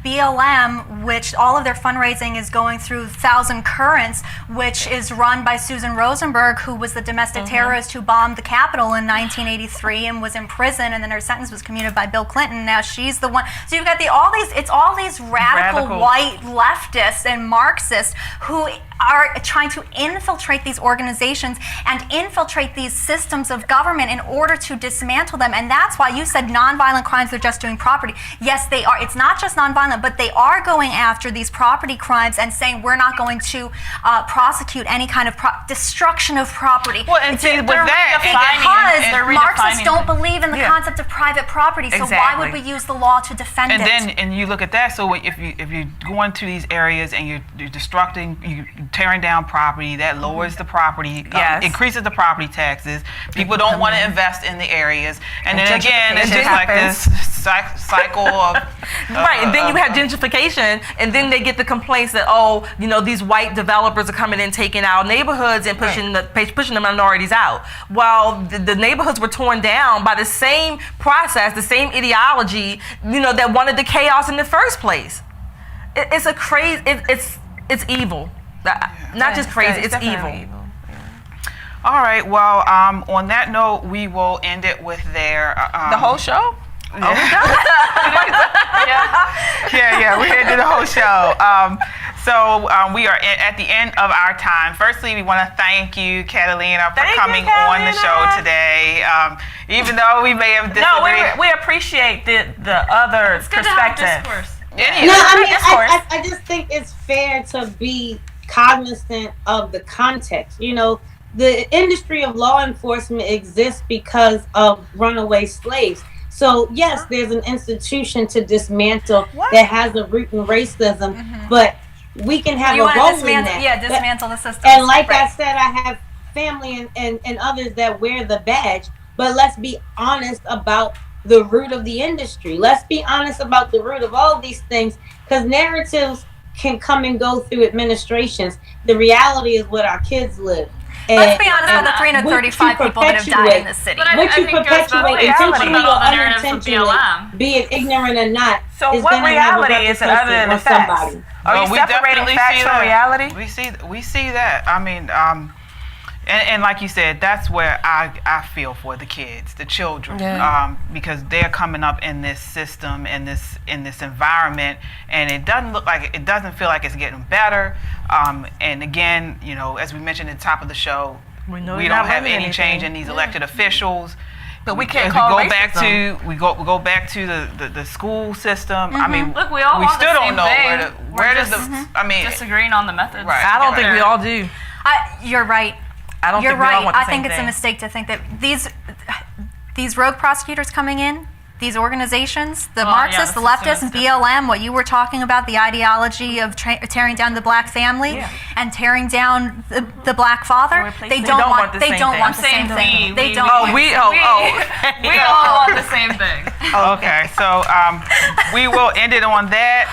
BLM, which all of their fundraising is going through 1,000 Currents, which is run by Susan Rosenberg, who was the domestic terrorist who bombed the Capitol in 1983 and was in prison, and then her sentence was commuted by Bill Clinton. Now she's the one. So you've got all these radical white leftists and Marxists who are trying to infiltrate these organizations and infiltrate these systems of government in order to dismantle them. And that's why you said nonviolent crimes are just doing property. Yes, they are. It's not just nonviolent, but they are going after these property crimes and saying we're not going to prosecute any kind of destruction of property. Well, and because Marxists don't believe in the concept of private property, so why would we use the law to defend it? And you look at that, so if you go into these areas and you're destructing, you tearing down property, that lowers the property, increases the property taxes. People don't want to invest in the areas, and then again, it's just like this cycle of and then you have gentrification, and then they get the complaints that these white developers are coming in, taking our neighborhoods and pushing the minorities out. Well, the neighborhoods were torn down by the same process, the same ideology, that wanted the chaos in the first place. It's a crazy. It's evil. Not just crazy. It's evil. All right. Well, on that note, we will end it with the whole show. Yeah. We ended the whole show. So we are at the end of our time. Firstly, we want to thank you, Catalina, for coming on the show today. Even though we may have disagreed. No, we appreciate the other perspective. I just think it's fair to be cognizant of the context. The industry of law enforcement exists because of runaway slaves. So yes, there's an institution to dismantle that has a root in racism, but we can have a role in that. Yeah, dismantle the system. And like I said, I have family and others that wear the badge, but let's be honest about the root of the industry. Let's be honest about the root of all these things, because narratives can come and go through administrations. The reality is what our kids live. Let's be honest about the 335 people that have died in this city. What you perpetuate intentionally or unintentionally, be it ignorant or not, so is what going to have a reality is it other than the repercussion on facts? somebody. Are you separating facts from reality? We see that. I mean, and like you said, that's where I feel for the kids, the children, because they're coming up in this system, in this environment, and it doesn't feel like it's getting better. And again, you know, as we mentioned at the top of the show, we don't have any change in these elected officials. But we can't we go back to the school system. I mean, look, we all want still the don't same know thing. where We're does just I mean, disagreeing on the methods. Right. I don't think we all do. You're right. I don't You're think we all right. want the I same think it's a thing. mistake to think that these rogue prosecutors coming in, these organizations, the Marxists, the leftists, BLM, what you were talking about, the ideology of tearing down the black family and tearing down the black father, they don't want the same thing. They don't. We all want the same thing. Okay, so we will end it on that.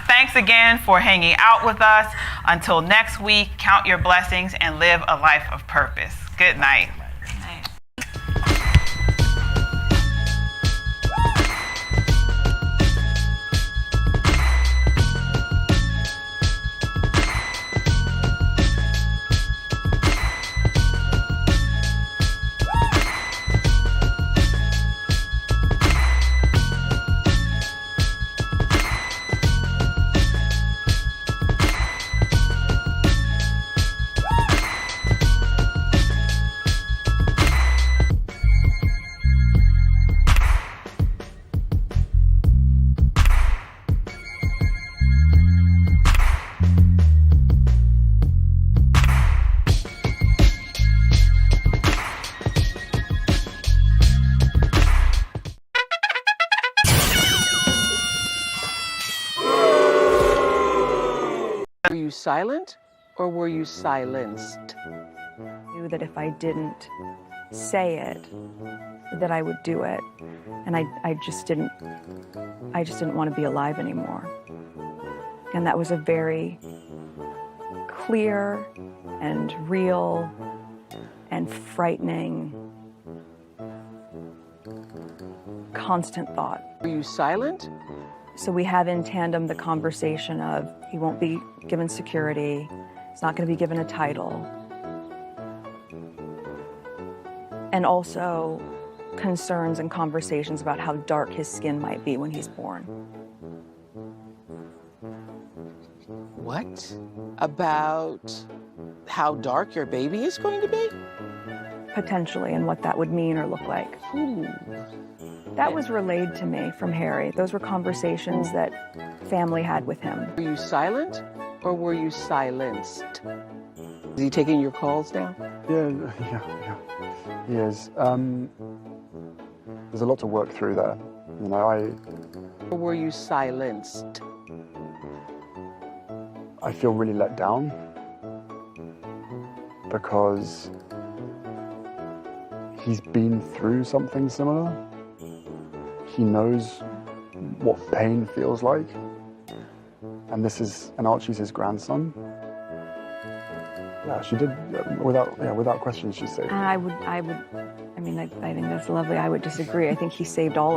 Thanks again for hanging out with us. Until next week, count your blessings and live a life of purpose. Good night. Were you silent or were you silenced? I knew that if I didn't say it, that I would do it. And I just didn't want to be alive anymore. And that was a very clear and real and frightening, constant thought. Were you silent? So we have in tandem the conversation of he won't be given security, he's not going to be given a title, and also concerns and conversations about how dark his skin might be when he's born. What? About how dark your baby is going to be? Potentially, and what that would mean or look like. Ooh. That was relayed to me from Harry. Those were conversations that family had with him. Were you silent or were you silenced? Is he taking your calls now? Yeah. He is. There's a lot to work through there. You know, Or were you silenced? I feel really let down because he's been through something similar. He knows what pain feels like. And Archie's his grandson. Yeah, she did, without question, she saved him. I think that's lovely. I would disagree. I think he saved all of